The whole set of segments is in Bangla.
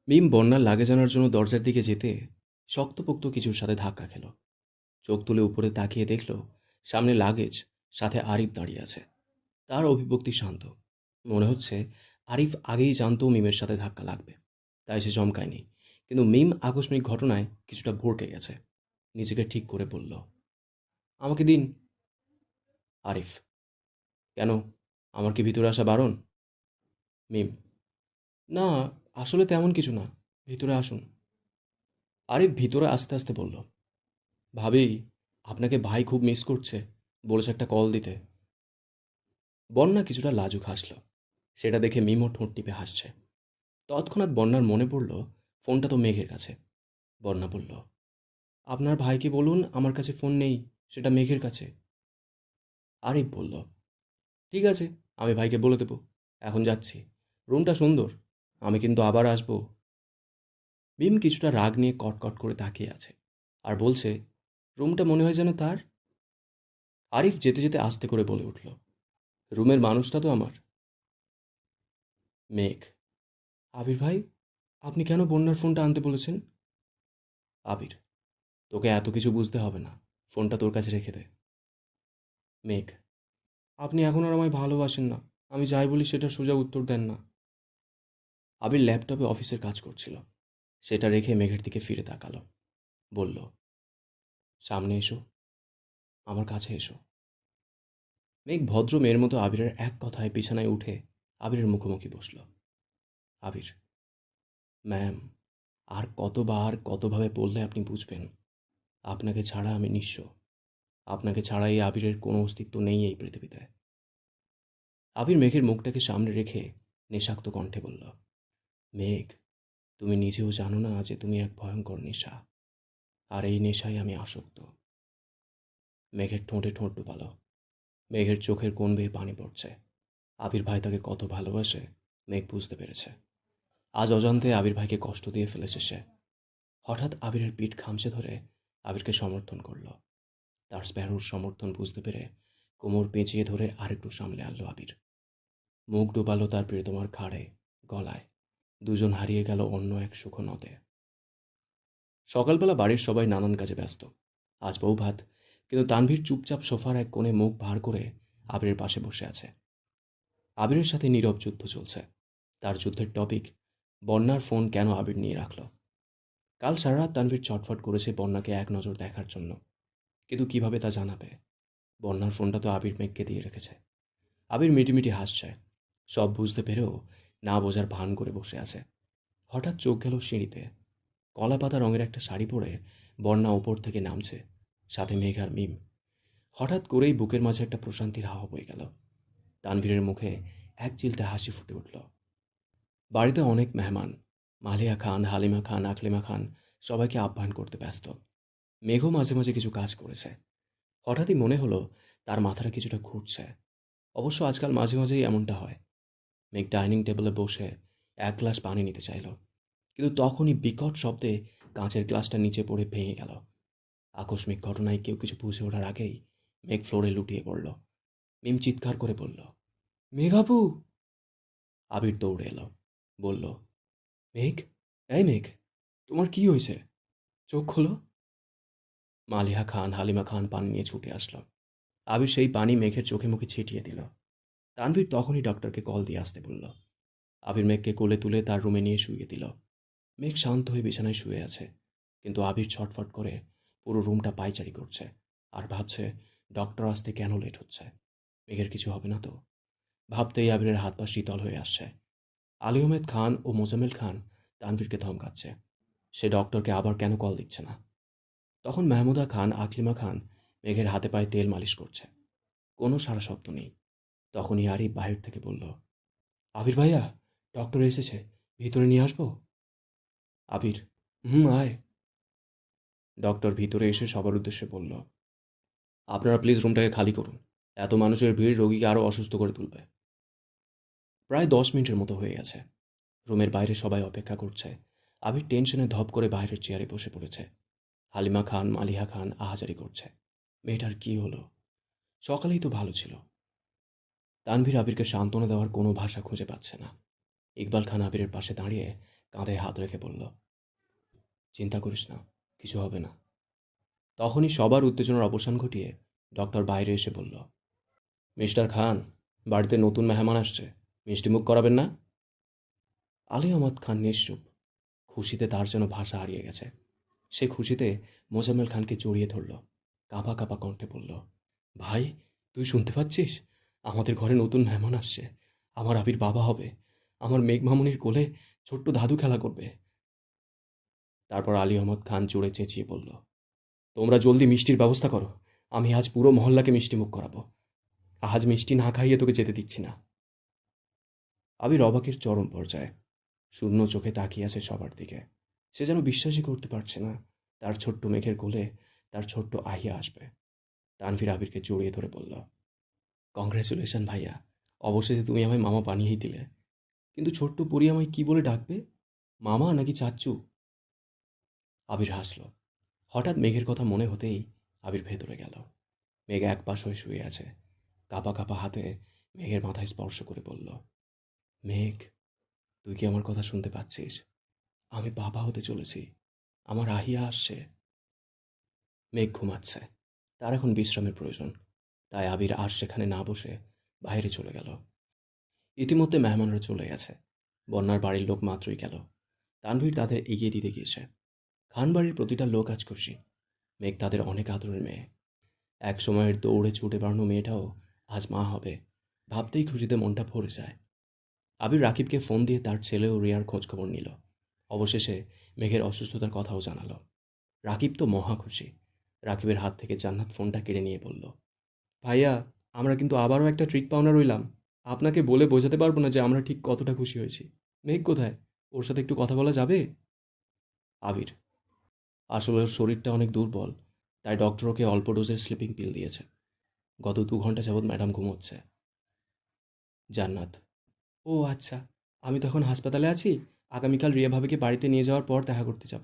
মিম বন্যার লাগেজ আনার জন্য দরজার দিকে যেতে শক্তপোক্ত কিছুর সাথে ধাক্কা খেল। চোখ তুলে উপরে তাকিয়ে দেখল সামনে লাগেজ, সাথে আরিফ দাঁড়িয়ে আছে। তার অভিব্যক্তি শান্ত। মনে হচ্ছে আরিফ আগেই জানতো মিমের সাথে ধাক্কা লাগবে, তাই সে চমকায়নি। কিন্তু মিম আকস্মিক ঘটনায় কিছুটা ভড়কে গেছে। নিজেকে ঠিক করে বলল, আমাকে দিন। আরিফ, কেন? আমার কি ভিতরে আসা বারণ? মিম, না, আসলে তেমন কিছু না, ভিতরে আসুন। আরিফ ভিতরে আস্তে আস্তে বলল, ভাবি, আপনাকে ভাই খুব মিস করছে, বলেছে একটা কল দিতে। বন্যা কিছুটা লাজুক হাসল। সেটা দেখে মিমও ঠোঁট টিপে হাসছে। তৎক্ষণাৎ বন্যার মনে পড়ল ফোনটা তো মেঘের কাছে। বন্যা বলল, আপনার ভাইকে বলুন আমার কাছে ফোন নেই, সেটা মেঘের কাছে। আরিফ বলল, ঠিক আছে, আমি ভাইকে বলে দেবো। এখন যাচ্ছি। রুমটা সুন্দর, আমি কিন্তু আবার আসবো। মিম কিছুটা রাগ নিয়ে কটকট করে তাকিয়ে আছে আর বলছে, রুমটা মনে হয় যেন তার। আরিফ যেতে যেতে আস্তে করে বলে উঠল, রুমের মানুষটা তো আমার। মেঘ, আবির ভাই, আপনি কেন বন্যার ফোনটা আনতে বলেছেন? আবির, তোকে এত কিছু বুঝতে হবে না, ফোনটা তোর কাছে রেখে দে। মেঘ, আপনি এখন আর আমায় ভালোবাসেন না, আমি যাই বলি সেটা সোজা উত্তর দেন না। আবির ল্যাপটপে অফিসের কাজ করছিল। সেটা রেখে মেঘের দিকে ফিরে তাকালো। বলল, সামনে এসো, আমার কাছে এসো। মেঘ ভদ্র মেয়ের মতো আবিরের এক কথায় বিছানায় উঠে আবিরের মুখোমুখি বসল। আবির, ম্যাম, আর কতবার কতভাবে বললে আপনি বুঝবেন? আপনাকে ছাড়া আমি নিঃস্ব। আপনাকে ছাড়া এই আবিরের কোনো অস্তিত্ব নেই এই পৃথিবীতে। আবির মেঘের মুখটাকে সামনে রেখে নেশাক্ত কণ্ঠে বলল, মেঘ, তুমি নিজেও জানো না যে তুমি এক ভয়ঙ্কর নেশা, আর এই নেশায় আমি আসক্ত। মেঘের ঠোঁটে ঠোঁট ডুবালো। মেঘের চোখের কোণ বেয়ে পানি পড়ছে। আবির ভাই তাকে কত ভালোবাসে মেঘ বুঝতে পেরেছে। আজ অজান্তে আবির ভাইকে কষ্ট দিয়ে ফেলেছে সে। হঠাৎ আবিরের পিঠ খামচে ধরে আবিরকে সমর্থন করল। তার স্প্যারোর সমর্থন বুঝতে পেরে কোমর পেঁচিয়ে ধরে আরেকটু সামলে আনলো আবির। মুখ ডুবালো তার প্রিয়তমার ঘাড়ে, গলায়। দুজন হারিয়ে গেল অন্য এক সুখ নদে। সকালবেলা বাড়ির সবাই নানান কাজে ব্যস্ত। আজ বউ ভাত, কিন্তু তানভীর চুপচাপ সোফার এক কোণে মুখ ভার করে আবিরের পাশে বসে আছে। আবিরের সাথে নীরব যুদ্ধ চলছে। তার যুদ্ধের টপিক, বন্যার ফোন কেন আবির নিয়ে রাখল। কাল সারা রাত তানভীর ছটফট করেছে বন্যাকে এক নজর দেখার জন্য, কিন্তু কিভাবে তা জানাবে? বন্যার ফোনটা তো আবির মেঘকে দিয়ে রেখেছে। আবির মিটিমিটি হাসছে। সব বুঝতে পেরেও না বোঝার ভান করে বসে আছে। হঠাৎ চোখ গেল সিঁড়িতে। কলা পাতা রঙের একটা শাড়ি পরে বন্যা ওপর থেকে নামছে, সাথে মেঘ আর মিম। হঠাৎ করেই বুকের মাঝে একটা প্রশান্তির হাওয়া বয়ে গেল। তানভীরের মুখে এক চিলতে হাসি ফুটে উঠল। বাড়িতে অনেক মেহমান। মালিয়া খান, হালিমা খান, আকলিমা খান সবাইকে আপ্যায়ন করতে ব্যস্ত। মেঘও মাঝে মাঝে কিছু কাজ করেছে। হঠাৎই মনে হলো তার মাথাটা কিছুটা ঘুরছে। অবশ্য আজকাল মাঝে মাঝেই এমনটা হয়। মেঘ ডাইনিং টেবিলে বসে এক গ্লাস পানি নিতে চাইল, কিন্তু তখনই বিকট শব্দে কাঁচের গ্লাসটা নিচে পড়ে ভেঙে গেল। আকস্মিক ঘটনায় কেউ কিছু বুঝে ওঠার আগেই মেঘ ফ্লোরে লুটিয়ে পড়ল। মিম চিৎকার করে বলল, মেঘাপু! আবির দৌড়ে এলো। বলল, মেঘ, এই মেঘ, তোমার কি হয়েছে? চোখ খোলো। মালিহা খান, হালিমা খান পানি নিয়ে ছুটে আসলো। আবির সেই পানি মেঘের চোখে মুখে ছিটিয়ে দিল। তানভীর তখনই ডক্টরকে কল দিয়ে আসতে বলল। আবির মেঘকে কোলে তুলে তার রুমে নিয়ে শুইয়ে দিল। মেঘ শান্ত হয়ে বিছানায় শুয়ে আছে, কিন্তু আবির ছটফট করে পুরো রুমটা পায়চারি করছে আর ভাবছে ডক্টর আসতে কেন লেট হচ্ছে। মেঘের কিছু হবে না তো? ভাবতেই আবিরের হাত পা শীতল হয়ে আসছে। আলী আহমেদ খান ও মোজাম্মেল খান তানভীরকে ধমকাচ্ছে সে ডক্টরকে আবার কেন কল দিচ্ছে না। তখন মাহমুদা খান, আকলিমা খান মেঘের হাতে পায়ে তেল মালিশ করছে। কোনো সারা শব্দ নেই। তখনই আরিফ বাহির থেকে বলল, আবির ভাইয়া, ডক্টর এসেছে, ভিতরে নিয়ে আসবো? আবির, হুম, আয়। ডক্টর ভিতরে এসে সবার উদ্দেশ্যে বলল, আপনারা প্লিজ রুমটাকে খালি করুন। এত মানুষের ভিড় রোগীকে আরও অসুস্থ করে তুলবে। প্রায় 10 মিনিটের মতো হয়ে গেছে। রুমের বাইরে সবাই অপেক্ষা করছে। আবির টেনশনে ধপ করে বাইরের চেয়ারে বসে পড়েছে। হালিমা খান, মালিহা খান আহাজারি করছে, মেয়েটার কি হলো? সকালেই তো ভালো ছিল। তানভীর আবিরকে সান্ত্বনা দেওয়ার কোনো ভাষা খুঁজে পাচ্ছে না। ইকবাল খান আবিরের পাশে দাঁড়িয়ে কাঁধে হাত রেখে বলল, চিন্তা করিস না, কিছু হবে না। তখনই সবার উত্তেজনার অবসান ঘটিয়ে ডক্টর বাইরে এসে বলল, মিস্টার খান, বাড়িতে নতুন মেহমান আসছে, মিষ্টিমুখ করাবেন না? আলী আহমদ খান নিশ্চুপ। খুশিতে তার যেন ভাষা হারিয়ে গেছে। সে খুশিতে মোজাম্মেল খানকে জড়িয়ে ধরল, কাঁপা কাঁপা কণ্ঠে বলল, ভাই, তুই শুনতে পাচ্ছিস? আমাদের ঘরে নতুন মেহমান আসছে। আমার আবির বাবা হবে। আমার মেঘ মামুনির কোলে ছোট্ট দাদু খেলা করবে। তারপর আলী আহমদ খান জোরে চেঁচিয়ে বলল, তোমরা জলদি মিষ্টির ব্যবস্থা করো। আমি আজ পুরো মহল্লাকে মিষ্টিমুখ করাবো। আজ মিষ্টি না খাইয়ে তোকে যেতে দিচ্ছি না। আবির অবাকের চরম পর্যায়ে শূন্য চোখে তাকিয়ে আছে সবার দিকে। সে যেন বিশ্বাসই করতে পারছে না তার ছোট্ট মেঘের কোলে তার ছোট্ট আহিয়া আসবে। তানভীর আবিরকে জড়িয়ে ধরে বলল, কংগ্রেচুলেশন ভাইয়া, অবশেষে তুমি আমায় মামা বানিয়েই দিলে। কিন্তু ছোট্ট পরি আমায় কি বলে ডাকবে? মামা নাকি চাচ্চু? আবির হাসল। হঠাৎ মেঘের কথা মনে হতেই আবির ভেতরে গেল। মেঘ এক পাশ হয়ে শুয়ে আছে। কাঁপা কাঁপা হাতে মেঘের মাথায় স্পর্শ করে বলল, মেঘ, তুই কি আমার কথা শুনতে পাচ্ছিস? আমি বাবা হতে চলেছি। আমার আহিয়া আসছে। মেঘ ঘুমাচ্ছে। তার এখন বিশ্রামের প্রয়োজন। তাই আবির আর সেখানে না বসে বাইরে চলে গেল। ইতিমধ্যে মেহমানরা চলে গেছে। বন্যার বাড়ির লোক মাত্রই গেল। তানভীর তাদের এগিয়ে দিতে গিয়েছে। খান বাড়ির প্রতিটা লোক আজ খুশি। মেঘ তাদের অনেক আদরের মেয়ে। এক সময়ের দৌড়ে ছুটে বেড়ানো মেয়েটাও আজ মা হবে। ভাবতেই খুশিতে মনটা ভরে যায়। আবির রাকিবকে ফোন দিয়ে তার ছেলে ও রিয়ার খোঁজখবর নিল। অবশেষে মেঘের অসুস্থতার কথাও জানালো। রাকিব তো মহা খুশি। রাকিবের হাত থেকে জান্নাত ফোনটা কেড়ে নিয়ে বলল, ভাইয়া, আমরা কিন্তু আবারও একটা ট্রিট পাওনা রইলাম। আপনাকে বলে বোঝাতে পারবো না যে আমরা ঠিক কতটা খুশি হয়েছি। মেঘ কোথায়? ওর সাথে একটু কথা বলা যাবে? আবির, আসলে ওর শরীরটা অনেক দুর্বল, তাই ডক্টর ওকে অল্প ডোজের স্লিপিং পিল দিয়েছে। গত 2 ঘন্টা যাবৎ ম্যাডাম ঘুমোচ্ছে। জান্নাত, ও আচ্ছা, আমি তো এখন হাসপাতালে আছি। আগামীকাল রিয়া ভাবিকে বাড়িতে নিয়ে যাওয়ার পর দেখা করতে যাব।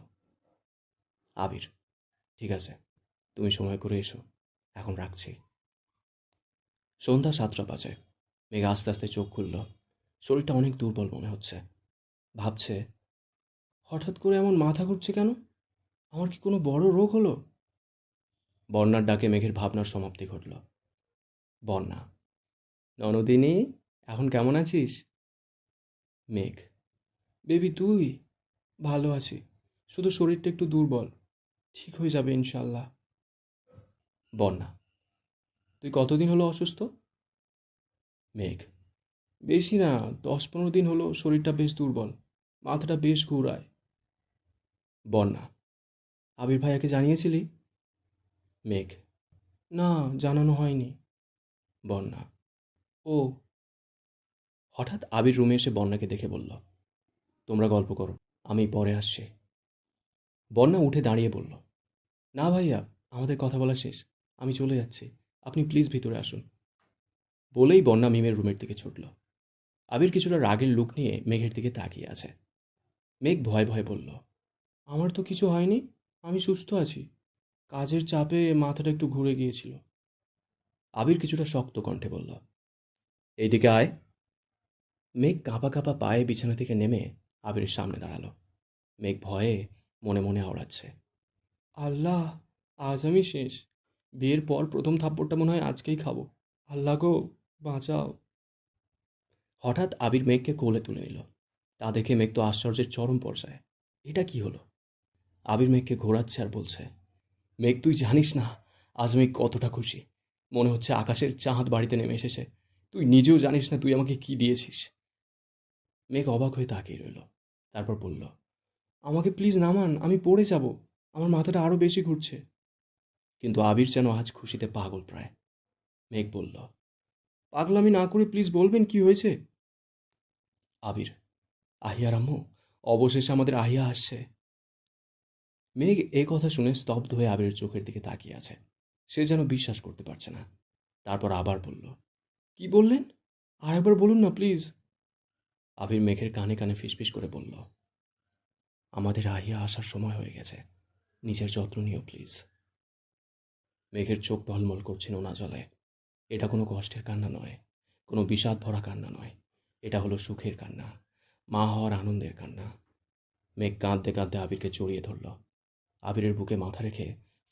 আবির, ঠিক আছে, তুমি সময় করে এসো। এখন রাখছি। সন্ধ্যা 7টা বাজে। মেঘ আস্তে আস্তে চোখ খুলল। শরীরটা অনেক দুর্বল মনে হচ্ছে। ভাবছে, হঠাৎ করে এমন মাথা ঘুরছে কেন? আমার কি কোনো বড় রোগ হলো? বন্যার ডাকে মেঘের ভাবনার সমাপ্তি ঘটল। বন্যা, ননদিনী, এখন কেমন আছিস? মেঘ, বেবি তুই? ভালো আছি, শুধু শরীরটা একটু দুর্বল। ঠিক হয়ে যাবে ইনশাল্লাহ। বন্যা, তুই কতদিন হলো অসুস্থ? মেঘ, বেশি না, 10-15 দিন হলো শরীরটা বেশ দুর্বল, মাথাটা বেশ ঘুরায়। বন্যা, আবির ভাইয়াকে জানিয়েছিলি? মেঘ, না, জানানো হয়নি। বন্যা, ও। হঠাৎ আবির রুমে এসে বন্যাকে দেখে বলল, তোমরা গল্প করো, আমি পরে আসছি। বন্যা উঠে দাঁড়িয়ে বলল, না ভাইয়া, আমাদের কথা বলা শেষ। আমি চলে যাচ্ছি, আপনি প্লিজ ভিতরে আসুন। বলেই বন্যা মিমের রুমের দিকে ছুটল। আবির কিছুটা রাগের লুক নিয়ে মেঘের দিকে তাকিয়ে আছে। মেঘ ভয়ে ভয়ে বলল, আমার তো কিছু হয়নি, আমি সুস্থ আছি। কাজের চাপে মাথাটা একটু ঘুরে গিয়েছিল। আবির কিছুটা শক্ত কণ্ঠে বলল, এইদিকে আয়। মেঘ কাঁপা কাঁপা পায়ে বিছানা থেকে নেমে আবিরের সামনে দাঁড়ালো। মেঘ ভয়ে মনে মনে আওড়াচ্ছে, আল্লাহ, আজ আমি শেষ। বিয়ের পর প্রথম থাপ্পড়টা মনে হয় আজকেই খাবো। আল্লাহ গো, বাঁচাও। হঠাৎ আবির মেঘকে কোলে তুলে নিল। তা দেখে মেঘ তো আশ্চর্যের চরম পর্যায়ে। এটা কি হলো? আবির মেঘকে ঘোরাচ্ছে আর বলছে, মেঘ, তুই জানিস না আজ মেঘ কতটা খুশি। মনে হচ্ছে আকাশের চাঁদ বাড়িতে নেমে এসেছে। তুই নিজেও জানিস না তুই আমাকে কি দিয়েছিস। মেঘ অবাক হয়ে তাকিয়ে রইল। তারপর বলল, আমাকে প্লিজ নামান, আমি পড়ে যাব। আমার মাথাটা আরো বেশি ঘুরছে। কিন্তু আবির যেন আজ খুশিতে পাগল প্রায়। মেঘ বলল, পাগলামি না করে প্লিজ বলবেন কি হয়েছে? আবির, আহিয়ার আম্মু, অবশেষে আমাদের আহিয়া আসছে। মেঘ এই কথা শুনে স্তব্ধ হয়ে আবিরের চোখের দিকে তাকিয়ে আছে। সে যেন বিশ্বাস করতে পারছে না। তারপর আবার বলল, কি বললেন? আরেকবার বলুন না প্লিজ। আবির মেঘের কানে কানে ফিসফিস করে বলল, আমাদের আহিয়া আসার সময় হয়ে গেছে, নিজের যত্ন নিও প্লিজ। মেঘের চোখ টলমল করছে নোনা জলে। এটা কোনো কষ্টের কান্না নয়, কোনো বিষাদ ভরা কান্না নয়। এটা হলো সুখের কান্না, মা হওয়ার আনন্দের কান্না। মেঘ কাঁদতে কাঁদতে আবিরকে জড়িয়ে ধরল। আবিরের বুকে মাথা রেখে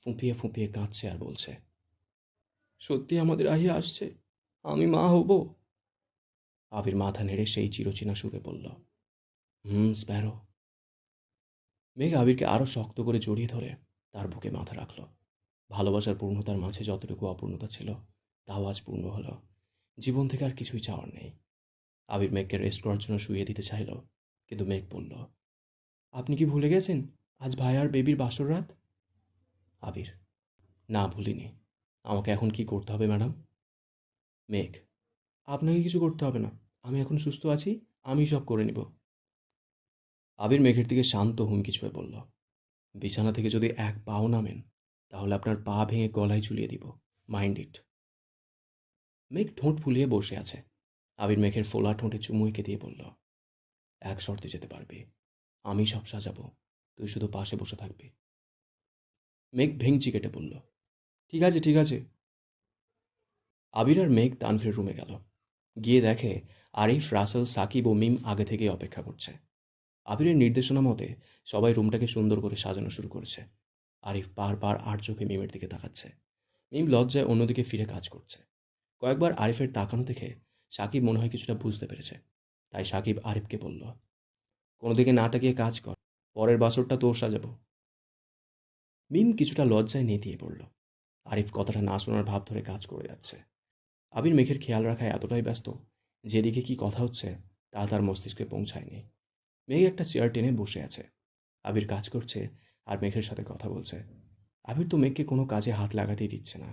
ফুঁপিয়ে ফুঁপিয়ে কাঁদছে আর বলছে, সত্যি আমাদের আহিয়া আসছে, আমি মা হব? আবির মাথা নেড়ে সেই চিরচেনা সুরে বলল, স্প্যারো। মেঘ আবিরকে আরও শক্ত করে জড়িয়ে ধরে তার বুকে মাথা রাখল। ভালোবাসার পূর্ণতার মাঝে যতটুকু অপূর্ণতা ছিল তাও আজ পূর্ণ হলো। জীবন থেকে আর কিছুই চাওয়ার নেই। আবির মেঘকে রেস্ট করার জন্য শুইয়ে দিতে চাইল, কিন্তু মেঘ বলল, আপনি কি ভুলে গেছেন আজ ভাই আর বেবির বাসর রাত? আবির, না ভুলিনি। আমাকে এখন কি করতে হবে ম্যাডাম? মেঘ, আপনাকে কিছু করতে হবে না, আমি এখন সুস্থ আছি, আমি সব করে নিব। আবির মেঘের দিকে শান্ত হুমকি ছুঁয়ে বলল, বিছানা থেকে যদি এক পাও নামেন তাহলে আপনার পা ভেঙে গলায় ঝুলিয়ে দিব, মাইন্ড ইট। মেঘ ঠোঁট ফুলিয়ে বসে আছে। আবির মেঘের ফোলা ঠোঁটে চুমু এঁকে দিয়ে বলল, এক শর্তে যেতে পারবি, আমি সব সাজাবো, তুই শুধু পাশে বসে থাকবি। মেঘ ভেঙচি কেটে বলল, ঠিক আছে ঠিক আছে। আবির আর মেঘ তানভীরের রুমে গেল। গিয়ে দেখে আরিফ, রাসেল, সাকিব ও মিম আগে থেকেই অপেক্ষা করছে। আবিরের নির্দেশনা মতে সবাই রুমটাকে সুন্দর করে সাজানো শুরু করেছে। আরিফ বারবার আর চোখে মিমের দিকে তাকাচ্ছে। মিম লজ্জায় অন্যদিকে ফিরে কাজ করছে। কয়েকবার আরিফের তাকানো দেখে সাকিব মনে হয় কিছুটা বুঝতে পেরেছে। তাই সাকিব আরিফকে বলল, কোনো দিকে না তাকিয়ে কাজ কর, পরের বাসরটা তোর সাজাবো। মিম কিছুটা লজ্জায় নেতিয়ে পড়ল। আরিফ কথাটা না শোনার ভাব ধরে কাজ করে যাচ্ছে। আবির মেঘের খেয়াল রাখায় এতটাই ব্যস্ত, যেদিকে কি কথা হচ্ছে তা তার মস্তিষ্কে পৌঁছায়নি। মেঘ একটা চেয়ার টেনে বসে আছে। আবির কাজ করছে আর মেঘের সাথে কথা বলছে। আবির তো মেঘকে কোনো কাজে হাত লাগাতেই দিচ্ছে না।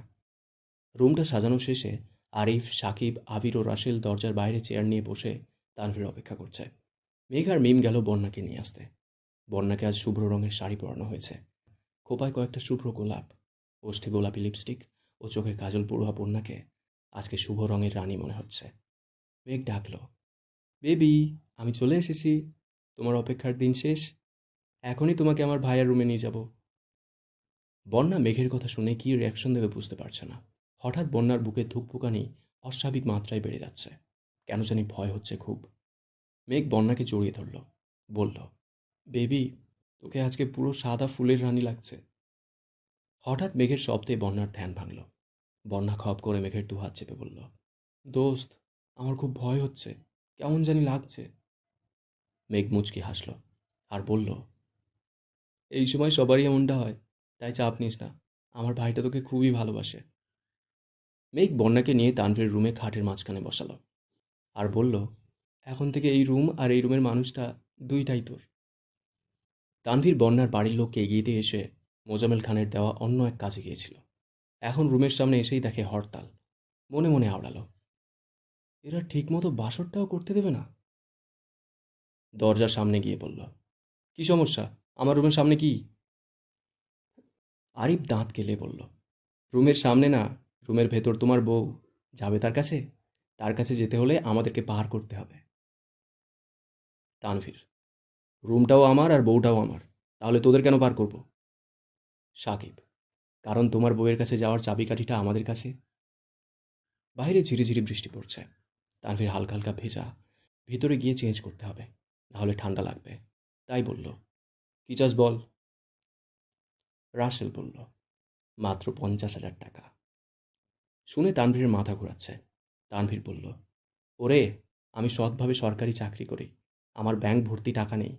রুমটা সাজানো শেষে আরিফ, সাকিব, আবির ও রাসেল দরজার বাইরে চেয়ার নিয়ে বসে তানভীর অপেক্ষা করছে। মেঘ আর মিম গেল বন্যাকে নিয়ে আসতে। বন্যাকে আজ শুভ্র রঙের শাড়ি পরানো হয়েছে। খোপায় কয়েকটা শুভ্র গোলাপ, ওষ্ঠে গোলাপি লিপস্টিক ও চোখে কাজল পড়ুয়া বন্যাকে আজকে শুভ রঙের রানী মনে হচ্ছে। মেঘ ডাকল, বেবি, আমি চলে এসেছি, তোমার অপেক্ষার দিন শেষ, এখনই তোমাকে আমার ভাইয়ের রুমে নিয়ে যাব। বন্যা মেঘের কথা শুনে কী রিয়াকশন দেবে বুঝতে পারছে না। হঠাৎ বন্যার বুকে ধুকপুকানি অস্বাভাবিক মাত্রায় বেড়ে যাচ্ছে। কেন জানি ভয় হচ্ছে খুব। মেঘ বন্যাকে জড়িয়ে ধরল, বলল, বেবি, তোকে আজকে পুরো সাদা ফুলের রানী লাগছে। হঠাৎ মেঘের শব্দে বন্যার ধ্যান ভাঙল। বন্যা খপ করে মেঘের দু হাত চেপে বলল, দোস্ত, আমার খুব ভয় হচ্ছে, কেমন জানি লাগছে। মেঘ মুচকি হাসল আর বলল, এই সময় সবারই এমনটা হয়, তাই চাপ নিস না, আমার ভাইটা তোকে খুবই ভালোবাসে। মেঘ বন্যাকে নিয়ে তানভীর রুমে খাটের মাঝখানে বসালো আর বলল, এখন থেকে এই রুম আর এই রুমের মানুষটা দুইটাই তোর। তানভীর বন্যার বাড়ির লোককে এগিয়ে দিয়ে এসে মোজামেল খানের দেওয়া অন্য এক কাজে গিয়েছিল। এখন রুমের সামনে এসেই দেখে হরতাল। মনে মনে আওড়ালো, এরা ঠিকমতো বাসরটাও করতে দেবে না। দরজার সামনে গিয়ে বলল, কি সমস্যা, আমার রুমের সামনে কি? আরিফ দাঁত কেলে বলল, রুমের সামনে না, রুমের ভেতর তোমার বউ যাবে তার কাছে, তার কাছে যেতে হলে আমাদেরকে পার করতে হবে। তানভীর, রুমটাও আমার আর বউটাও আমার, তাহলে তোদের কেন পার করব? সাকিব, কারণ তোমার বউয়ের কাছে যাওয়ার চাবিকাঠিটা আমাদের কাছে। বাইরে ঝিরিঝিরি বৃষ্টি পড়ছে। তানভীর হালকা হালকা ভেজা, ভিতরে গিয়ে চেঞ্জ করতে হবে, নাহলে ঠান্ডা লাগবে। তাই বলল, কি চাস বল? রাসেল বলল, মাত্র 50,000 টাকা। শুনে তানভীরের মাথা ঘোরাচ্ছে। তানভীর বলল, ওরে, আমি সৎভাবে সরকারি চাকরি করি, আমার ব্যাংক ভর্তি টাকা নেই,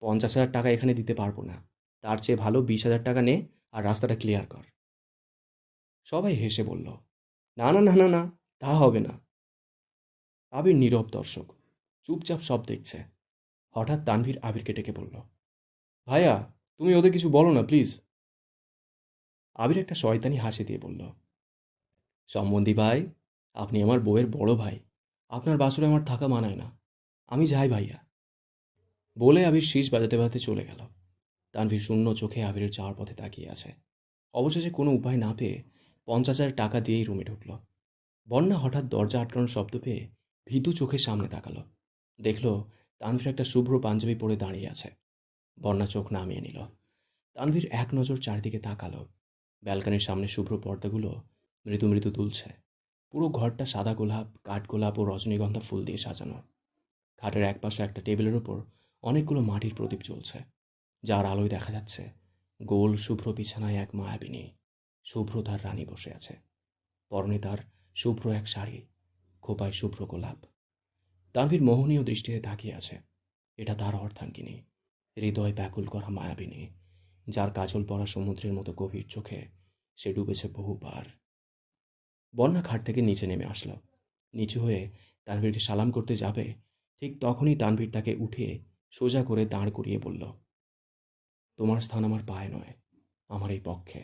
50,000 টাকা এখানে দিতে পারবো না, তার চেয়ে ভালো 20,000 টাকা নে আর রাস্তাটা ক্লিয়ার কর। সবাই হেসে বলল, না না না না না, তা হবে না। আবির নীরব দর্শক, চুপচাপ সব দেখছে। হঠাৎ তানভীর আবিরকে ডেকে বলল, ভাইয়া, তুমি ওদের কিছু বলো না প্লিজ। আবির একটা শয়তানি হাসি দিয়ে বলল, সম্বন্ধী ভাই, আপনি আমার বউয়ের বড় ভাই, আপনার বাসরে আমার থাকা মানায় না, আমি যাই ভাইয়া। বলে আবির শীষ বাজাতে বাজাতে চলে গেল। তানভীর শূন্য চোখে আবিরের যাওয়ার পথে তাকিয়ে আছে। অবশেষে কোনো উপায় না পেয়ে 50,000 টাকা দিয়েই রুমে ঢুকল। বন্যা হঠাৎ দরজা আটকানোর শব্দ পেয়ে ভীতু চোখের সামনে তাকালো। দেখল তানভীর একটা শুভ্র পাঞ্জাবি পরে দাঁড়িয়ে আছে। বন্যা চোখ নামিয়ে নিল। তানভীর এক নজর চারদিকে তাকালো। ব্যালকনির সামনে শুভ্র পর্দাগুলো মৃদু মৃদু দুলছে। পুরো ঘরটা সাদা গোলাপ, কাঠগোলাপ ও রজনীগন্ধা ফুল দিয়ে সাজানো। খাটের একপাশে একটা টেবিলের ওপর অনেকগুলো মাটির প্রদীপ জ্বলছে, যার আলোয় দেখা যাচ্ছে গোল শুভ্র বিছানায় এক মায়াবিনী, শুভ্র তার রানী বসে আছে। পরনে তার শুভ্র এক শাড়ি, খোপায় শুভ্র গোলাপ। তানভীর মোহনীয় দৃষ্টিতে তাকিয়ে আছে। এটা তার অর্ধাঙ্গিনী, হৃদয় ব্যাকুল করা মায়াবিনী, যার কাজল পরা সমুদ্রের মতো গভীর চোখে সে ডুবেছে বহুবার। বন্যা খাট থেকে নিচে নেমে আসলো। নিচু হয়ে তানভীরকে সালাম করতে যাবে, ঠিক তখনই তানভীর তাকে উঠিয়ে সোজা করে দাঁড় করিয়ে বলল, তোমার স্থান আমার পায়ে নয়, আমার এই পক্ষে।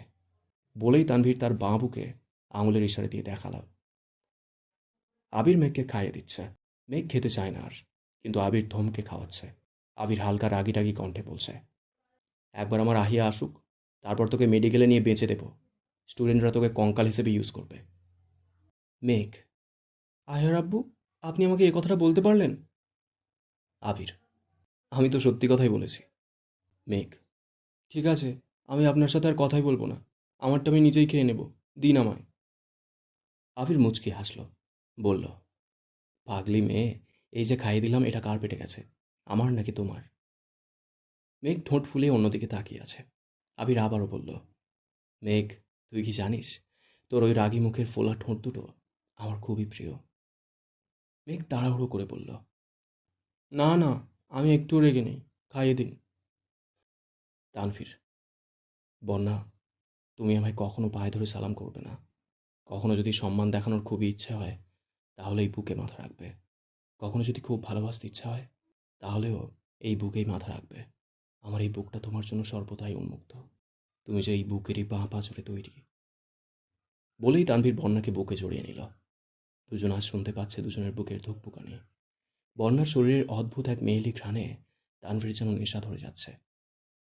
বলেই তানভীর তার বাঁ বুকে আঙুলের ইশারা দিয়ে দেখাল। আবির মেঘকে খাইয়ে দিচ্ছে। মেঘ খেতে চায় না আর, কিন্তু আবির ধমকে খাওয়াচ্ছে। আবির হালকা রাগি রাগি কণ্ঠে বলছে, একবার আমার আহিয়া আসুক, তারপর তোকে মেডিকেলে নিয়ে বেঁচে দেব। স্টুডেন্টরা তোকে কঙ্কাল হিসেবে ইউজ করবে। মেঘ, আয়ার আব্বু, আপনি আমাকে এ কথাটা বলতে পারলেন? আবির, আমি তো সত্যি কথাই বলেছি। মেঘ, ঠিক আছে, আমি আপনার সাথে আর কথাই বলবো না। আমারটা আমি নিজেই খেয়ে নেব, দিন আমায়। আবির মুচকি হাসল, বলল, পাগলি মেয়ে, এই যে খাইয়ে দিলাম এটা কার পেটে গেছে, আমার নাকি তোমার? মেঘ ঠোঁট ফুলিয়ে অন্যদিকে তাকিয়ে আছে। আবির আবারও বলল, মেঘ, তুই কি জানিস তোর ওই রাগী মুখের ফোলা ঠোঁট দুটো আমার খুবই প্রিয়? মেঘ তাড়াহুড়ো করে বলল, না না, আমি একটুও রেগে নেই, খাইয়ে দিন। তানভীর, বন্যা, তুমি আমায় কখনো পায়ে ধরে সালাম করবে না। কখনো যদি সম্মান দেখানোর খুবই ইচ্ছে হয়, তাহলে এই বুকে মাথা রাখবে। কখনো যদি খুব ভালোবাসতে ইচ্ছা হয়, তাহলেও এই বুকেই মাথা রাখবে। আমার এই বুকটা তোমার জন্য সর্বদাই উন্মুক্ত। তুমি যে এই বুকেরই বাঁ পাঁজরে তৈরি। বলেই তানভীর বন্যাকে বুকে জড়িয়ে নিল। দুজন আজ শুনতে পাচ্ছে দুজনের বুকের ধুকপুকানি। বন্যার শরীরের অদ্ভুত এক মেয়েলি ঘ্রাণে তানভীর যেন নেশা ধরে যাচ্ছে।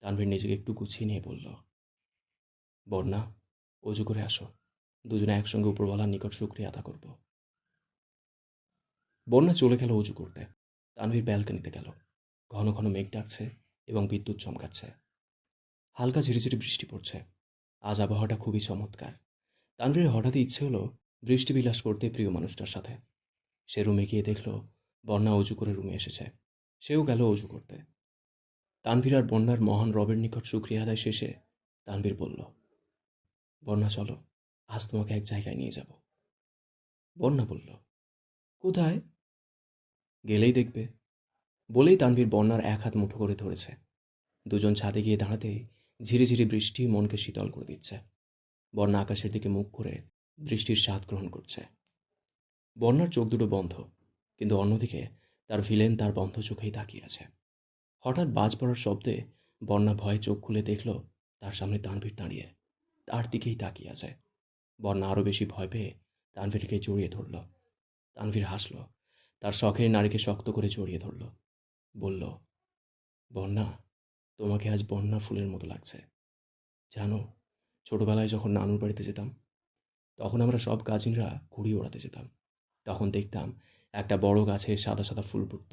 তানভীর নিজেকে একটু গুছিয়ে নিয়ে বলল, বন্যা, অজু করে আসো, দুজনে একসঙ্গে উপরওয়ালার নিকট শুকরিয়া আদা করব। বন্যা চলে গেল অজু করতে। তানভীর ব্যালকনিতে গেল। ঘন ঘন মেঘ ডাকছে এবং বিদ্যুৎ চমকাচ্ছে। হালকা ঝিরিঝিরি বৃষ্টি পড়ছে। আজ আবহাওয়াটা খুবই চমৎকার। তানভীরের হঠাৎই ইচ্ছে হলো বৃষ্টি বিলাস করতে প্রিয় মানুষটার সাথে। সে রুমে গিয়ে দেখল বন্যা অজু করে রুমে এসেছে। সেও গেল অজু করতে। তানভীর আর বন্যার মহান রবের নিকট শুকরিয়া আদায় শেষে তানভীর বলল, বন্যা চলো, আজ তোমাকে এক জায়গায় নিয়ে যাব। বন্যা বলল, কোথায়? গেলেই দেখবে। বলেই তানভীর বন্যার এক হাত মুঠো করে ধরেছে। দুজন ছাদে গিয়ে দাঁড়াতেই ঝিরিঝিরি বৃষ্টি মনকে শীতল করে দিচ্ছে। বন্যা আকাশের দিকে মুখ করে বৃষ্টির স্বাদ গ্রহণ করছে। বন্যার চোখ দুটো বন্ধ, কিন্তু অন্যদিকে তার ভিলেন তার বন্ধ চোখেই তাকিয়ে আছে। হঠাৎ বাজ পড়ার শব্দে বন্যা ভয়ে চোখ খুলে দেখল তার সামনে তানভীর দাঁড়িয়ে, তার দিকেই তাকিয়ে আছে। বন্যা আরও বেশি ভয় পেয়ে তানভীরকে জড়িয়ে ধরল। তানভীর হাসল, তার শখের নারীকে শক্ত করে জড়িয়ে ধরল। বলল, বন্যা, তোমাকে আজ বন্যা ফুলের মতো লাগছে। জানো, ছোটবেলায় যখন নানুর বাড়িতে যেতাম, তখন আমরা সব কাজিনরা ঘুড়ি ওড়াতে যেতাম। তখন দেখতাম একটা বড় গাছে সাদা সাদা ফুল ফুটত।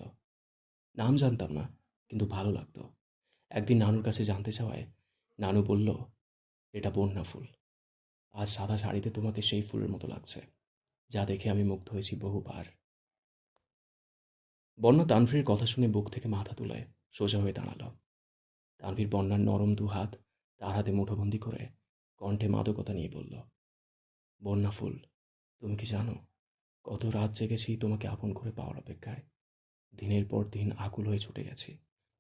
নাম জানতাম না, কিন্তু ভালো লাগতো। একদিন নানুর কাছে জানতে চাওয়ায় নানু বলল, এটা বন্যা ফুল। আজ সাদা শাড়িতে তোমাকে সেই ফুলের মতো লাগছে, যা দেখে আমি মুগ্ধ হয়েছি বহুবার। বন্যা তানভীরের কথা শুনে বুক থেকে মাথা তুলে সোজা হয়ে দাঁড়ালো। তানভীর বন্যার নরম দু হাত তার হাতে মুঠোবন্দি করে কণ্ঠে মাদকতা নিয়ে বলল, বন্যা ফুল, তুমি কি জানো কত রাত জেগেছি তোমাকে আপন করে পাওয়ার অপেক্ষায়? দিনের পর দিন আকুল হয়ে ছুটে গেছি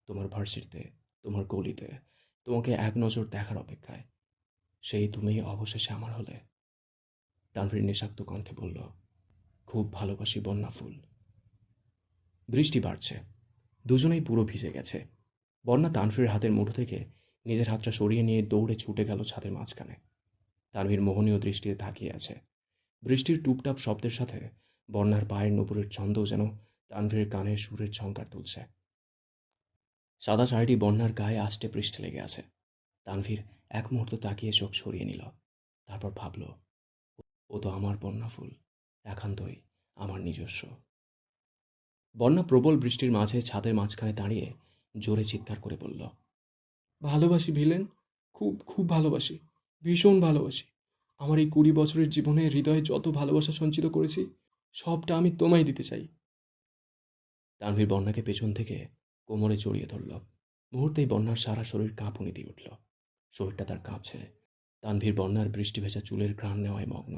তোমার ভার্সিটিতে, তোমার গলিতে, তোমাকে এক নজর দেখার অপেক্ষায়। সেই তুমিই অবশেষে আমার হলে। তানভীর নেশাক্ত কণ্ঠে বলল, খুব ভালোবাসি বন্যা ফুল। বৃষ্টি বাড়ছে। দুজনেই পুরো ভিজে গেছে। বন্যা তানভীরের হাতের মুঠো থেকে নিজের হাতটা সরিয়ে নিয়ে দৌড়ে ছুটে গেল ছাদের মাঝখানে। তানভীর মোহনীয় দৃষ্টিতে তাকিয়ে আছে। বৃষ্টির টুপটাপ শব্দের সাথে বন্যার পায়ের নুপুরের ছন্দ যেন তানভীরের কানের সুরের ঝংকার তুলছে। সাদা শাড়িটি বন্যার গায়ে আষ্টে পৃষ্ঠে লেগে আছে। তানভীর এক মুহূর্ত তাকিয়ে চোখ সরিয়ে নিল। তারপর ভাবল, ও তো আমার বন্যা ফুল, একান্তই আমার নিজস্ব। বন্যা প্রবল বৃষ্টির মাঝে ছাদের মাঝখানে দাঁড়িয়ে জোরে চিৎকার করে বলল, ভালোবাসি ভিলেন, খুব খুব ভালোবাসি, ভীষণ ভালোবাসি। আমার এই 20 বছরের জীবনে হৃদয়ে যত ভালোবাসা সঞ্চিত করেছি, সবটা আমি তোমায় দিতে চাই। তানভীর বন্যাকে পেছন থেকে কোমরে জড়িয়ে ধরল। মুহূর্তেই বন্যার সারা শরীর কাঁপুনি দিয়ে উঠল। শরীরটা তার কাঁপছে। তানভীর বন্যার বৃষ্টি ভেজা চুলের ঘ্রাণ নেওয়ায় মগ্ন।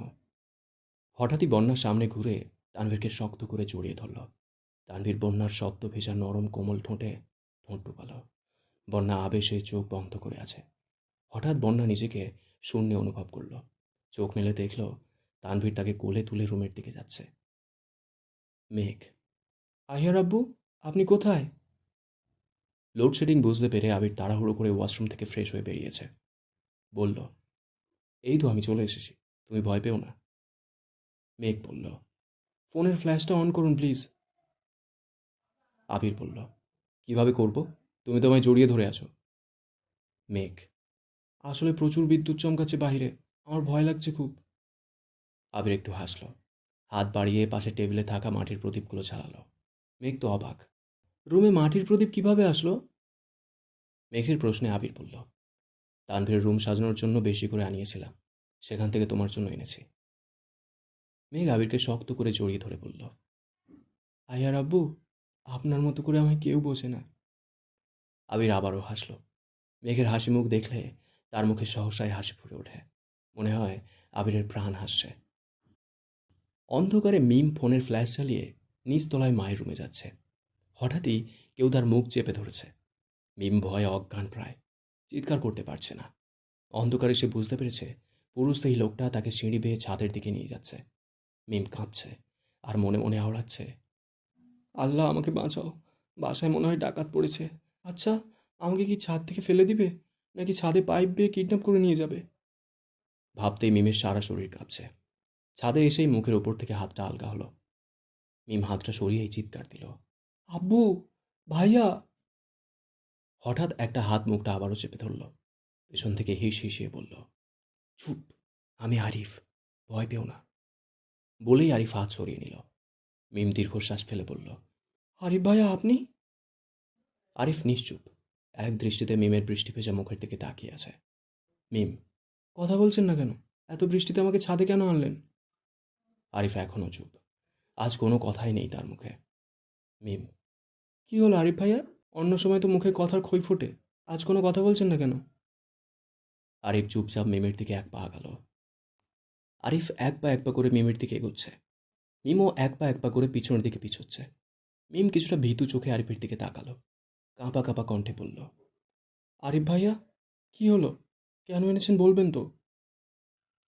হঠাৎই বন্যার সামনে ঘুরে তানভীরকে শক্ত করে জড়িয়ে ধরল। তানভীর বন্যার সদ্য ভেজা নরম কোমল ঠোঁটে ঠোঁট ডুবাল। বন্যা আবেশে চোখ বন্ধ করে আছে। হঠাৎ বন্যা নিজেকে শূন্যে অনুভব করল। চোখ মেলে দেখল তানভীর তাকে কোলে তুলে রুমের দিকে যাচ্ছে। মেঘ, আহিয়ার আব্বু, আপনি কোথায়? লোডশেডিং বুঝতে পেরে আবির তাড়াহুড়ো করে ওয়াশরুম থেকে ফ্রেশ হয়ে বেরিয়েছে। বলল, এই তো আমি চলে এসেছি, তুমি ভয় পেও না। মেঘ বলল, ফোনের ফ্ল্যাশটা অন করুন প্লিজ। আবির বলল, কিভাবে করব? তুমি তো আমায় জড়িয়ে ধরে আছো। মেঘ, আসলে প্রচুর বিদ্যুৎ চমকাচ্ছে বাহিরে, আমার ভয় লাগছে খুব। আবির একটু হাসল। হাত বাড়িয়ে পাশে টেবিলে থাকা মাটির প্রদীপগুলো জ্বালালো। মেঘ তো অবাক, রুমে মাটির প্রদীপ কিভাবে আসলো? মেঘের প্রশ্নে আবির বলল, তানভীর রুম সাজানোর জন্য বেশি করে আনিয়েছিলাম, সেখান থেকে তোমার জন্য এনেছি। মেঘ আবিরকে শক্ত করে জড়িয়ে ধরে বলল, আয়ার আব্বু, আপনার মতো করে আমায় কেউ বোঝে না। আবির আবারও হাসল। মেঘের হাসি মুখ দেখলে তার মুখে সহসায় হাসি ফুটে ওঠে। মনে হয় আবিরের প্রাণ হাসছে। অন্ধকারে মিম ফোনের ফ্ল্যাশ চালিয়ে নিচতলায় মায়ের রুমে যাচ্ছে। হঠাৎই কেউ তার মুখ চেপে ধরেছে। মিম ভয়ে অজ্ঞান প্রায়, চিৎকার করতে পারছে না। অন্ধকারে সে বুঝতে পেরেছে পুরুষ সেই লোকটা তাকে সিঁড়ি বেয়ে ছাদের দিকে নিয়ে যাচ্ছে। মিম কাঁপছে আর মনে মনে আওড়াচ্ছে, আল্লাহ আমাকে বাঁচাও, বাসায় মনে হয় ডাকাত পড়েছে। আচ্ছা, আমাকে কি ছাদ থেকে ফেলে দিবে, নাকি ছাদে পাইপ বেয়ে কিডন্যাপ করে নিয়ে যাবে? ভাবতেই মিমের সারা শরীর কাঁপছে। ছাদে এসেই মুখের ওপর থেকে হাতটা আলগা হলো। মিম হাতটা সরিয়েই চিৎকার দিল, আব্বু, ভাইয়া। হঠাৎ একটা হাত মুখটা আবারও চেপে ধরল। পেছন থেকে হিস হিসিয়ে বলল, চুপ, আমি আরিফ, ভয় পেও না। বলেই আরিফ হাত সরিয়ে নিল। মিম দীর্ঘশ্বাস ফেলে বলল, আরিফ ভাইয়া আপনি? আরিফ নিশ্চুপ, এক দৃষ্টিতে মিমের বৃষ্টি ভেজা মুখের দিকে তাকিয়ে আছে। মিম, কথা বলছেন না কেন? এত বৃষ্টিতে আমাকে ছাদে কেন আনলেন? আরিফ এখনও চুপ, আজ কোনো কথাই নেই তার মুখে। মিম, কি হলো আরিফ ভাইয়া? অন্য সময় তো মুখে কথার খই ফোটে, আজ কোনো কথা বলছেন না কেন? আরিফ চুপচাপ মিমের দিকে এক পা আগালো। আরিফ এক পা করে মিমের দিকে এগোচ্ছে। মিমও এক পা করে পিছনের দিকে পিছোচ্ছে। মিম কিছুটা ভীতু চোখে আরিফের দিকে তাকালো। কাঁপা কাঁপা কণ্ঠে বলল, আরিফ ভাইয়া, কি হলো? কেন এনেছেন বলবেন তো?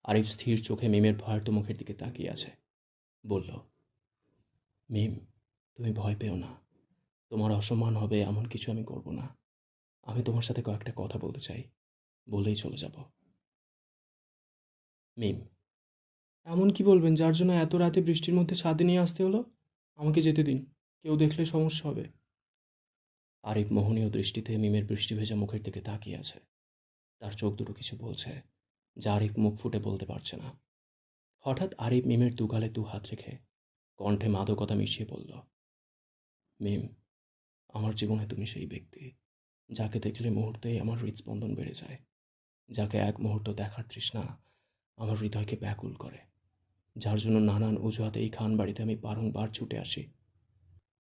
আরিফ স্থির চোখে মিমের ভয়ার্ত মুখের দিকে তাকিয়ে আছে। বলল, মিম, তুমি ভয় পেও না। তোমার অসম্মান হবে এমন কিছু আমি করব না। আমি তোমার সাথে কয়েকটা কথা বলতে চাই, বলেই চলে যাব। মিম, এমন কি বলবেন যার জন্য এত রাতে বৃষ্টির মধ্যে ছাদে নিয়ে আসতে হলো? আমাকে যেতে দিন, কেউ দেখলে সমস্যা হবে। আরিফ মোহনীয় দৃষ্টিতে মিমের বৃষ্টি ভেজা মুখের দিকে তাকিয়ে আছে। তার চোখ দুটো কিছু বলছে, যা আরিফ মুখ ফুটে বলতে পারছে না। হঠাৎ আরিফ মিমের দুগালে দু হাত রেখে কণ্ঠে মাদকতা মিশিয়ে বলল, মিম, আমার জীবনে তুমি সেই ব্যক্তি যাকে দেখলে মুহূর্তেই আমার হৃদস্পন্দন বেড়ে যায়, যাকে এক মুহূর্ত দেখার তৃষ্ণা আমার হৃদয়কে ব্যাকুল করে, যার জন্য নানান অজুহাতে এই খান বাড়িতে আমি বারংবার ছুটে আসি।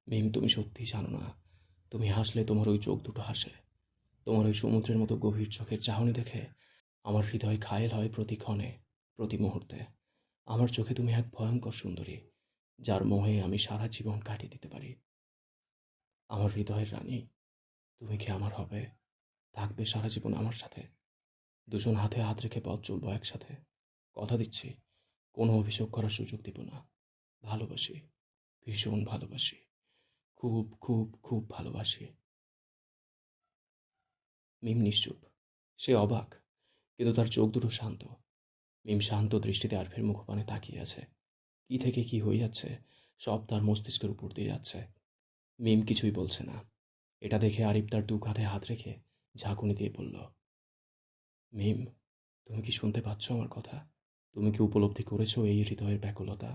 মিম, তুমি সত্যিই জানো না, তুমি হাসলে তোমার ওই চোখ দুটো হাসে, তোমার ওই সমুদ্রের মতো গভীর চোখের চাহনি দেখে আমার হৃদয় ঘায়েল হয় প্রতি ক্ষণে, প্রতি মুহূর্তে। আমার চোখে তুমি এক ভয়ঙ্কর সুন্দরী, যার মোহে আমি সারা জীবন কাটিয়ে দিতে পারি। আমার হৃদয়ের রানী, তুমি কি আমার হবে, থাকবে সারা জীবন আমার সাথে? দুজন হাতে হাত রেখে পথ চলবো একসাথে। কথা দিচ্ছি, কোনো অভিযোগ করার সুযোগ দিব না। ভালোবাসি, ভীষণ ভালোবাসি, খুব খুব খুব ভালোবাসি। মিম নিশ্চুপ, সে অবাক, কিন্তু তার চোখ দুটো শান্ত। মিম শান্ত দৃষ্টিতে আরফের মুখপানে তাকিয়ে আছে। কি থেকে কি হয়ে যাচ্ছে সব তার মস্তিষ্কের উপর দিয়ে যাচ্ছে। মিম কিছুই বলছে না। এটা দেখে আরিফ তার দু কাঁধে হাত রেখে ঝাঁকুনি দিয়ে বলল, মিম, তুমি কি শুনতে পাচ্ছ আমার কথা? তুমি কি উপলব্ধি করেছো এই হৃদয়ের ব্যাকুলতা?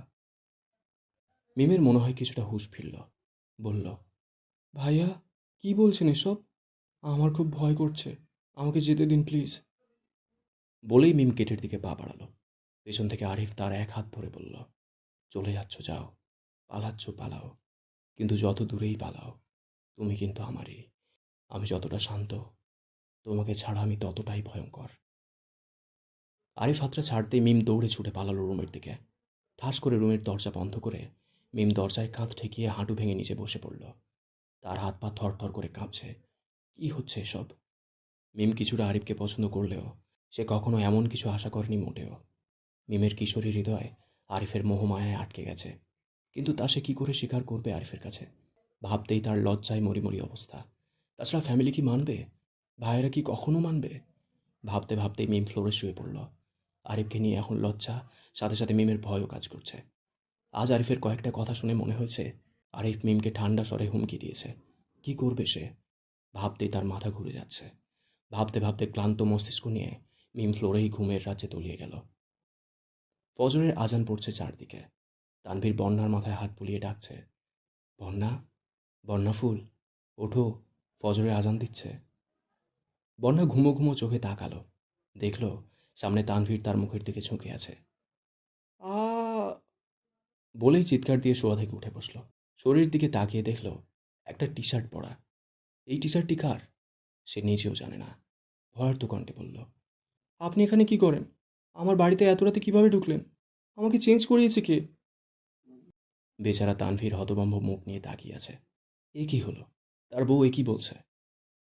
মিমের মনে হয় কিছুটা হুঁশ ফিরল। বলল, ভাইয়া, কি বলছেন এসব? আমার খুব ভয় করছে, আমাকে যেতে দিন প্লিজ। বলেই মিম গেটের দিকে পা বাড়ালো। পেছন থেকে আরিফ তার এক হাত ধরে বলল, চলে যাচ্ছ যাও, পালাচ্ছ পালাও, কিন্তু যত দূরেই পালাও, তুমি কিন্তু আমারই। আমি যতটা শান্ত, তোমাকে ছাড়া আমি ততটাই ভয়ঙ্কর। আরিফ হাতটা ছাড়তেই মিম দৌড়ে ছুটে পালালো রুমের দিকে। ঠাস করে রুমের দরজা বন্ধ করে মিম দরজায় কাঁধ ঠেকিয়ে হাঁটু ভেঙে নিচে বসে পড়ল। তার হাত পা থরথর করে কাঁপছে। কি হচ্ছে এসব? মিম কিছুটা আরিফকে পছন্দ করলেও সে কখনো এমন কিছু আশা করেনি মোটেও। মিমের কিশোরী হৃদয় আরিফের মোহমায়ায় আটকে গেছে, কিন্তু তা সে কী করে স্বীকার করবে আরিফের কাছে? ভাবতেই তার লজ্জায় মরিমরি অবস্থা। তাছাড়া ফ্যামিলি কি মানবে? ভাইয়েরা কি কখনো মানবে? ভাবতে ভাবতেই মিম ফ্লোরে শুয়ে পড়ল। আরিফকে নিয়ে এখন লজ্জা, সাথে সাথে মিমের ভয়ও কাজ করছে। আজ আরিফের কয়েকটা কথা শুনে মনে হয়েছে আরিফ মিমকে ঠান্ডা স্বরে হুমকি দিয়েছে। কি করবে সে? ভাবতেই তার মাথা ঘুরে যাচ্ছে। ভাবতে ভাবতে ক্লান্ত মস্তিষ্ক নিয়ে মিম ফ্লোরেই ঘুমের রাজ্যে তলিয়ে গেল। ফজরের আজান পড়ছে চারদিকে। তানভীর বন্যার মাথায় হাত বুলিয়ে ডাকছে, বন্যা, বন্যা ফুল, ওঠো, ফজরের আজান দিচ্ছে। বন্যা ঘুমো ঘুমো চোখে তাকালো। দেখল সামনে তানভীর তার মুখের দিকে ঝুঁকে আছে। আ বলেই চিৎকার দিয়ে শোয়া থেকে উঠে বসল। শরীর দিকে তাকিয়ে দেখল একটা টি শার্ট পরা। এই টি শার্টটি কার সে নিজেও জানে না। ভয়ার্ত কণ্ঠে বলল, আপনি এখানে কি করেন? আমার বাড়িতে এত রাতে কিভাবে ঢুকলেন? আমাকে চেঞ্জ করিয়েছে কে? বেচারা তানভীর হতভম্ব মুখ নিয়ে তাকিয়ে আছে। এ কি হলো? তার বউ এ কি বলছে?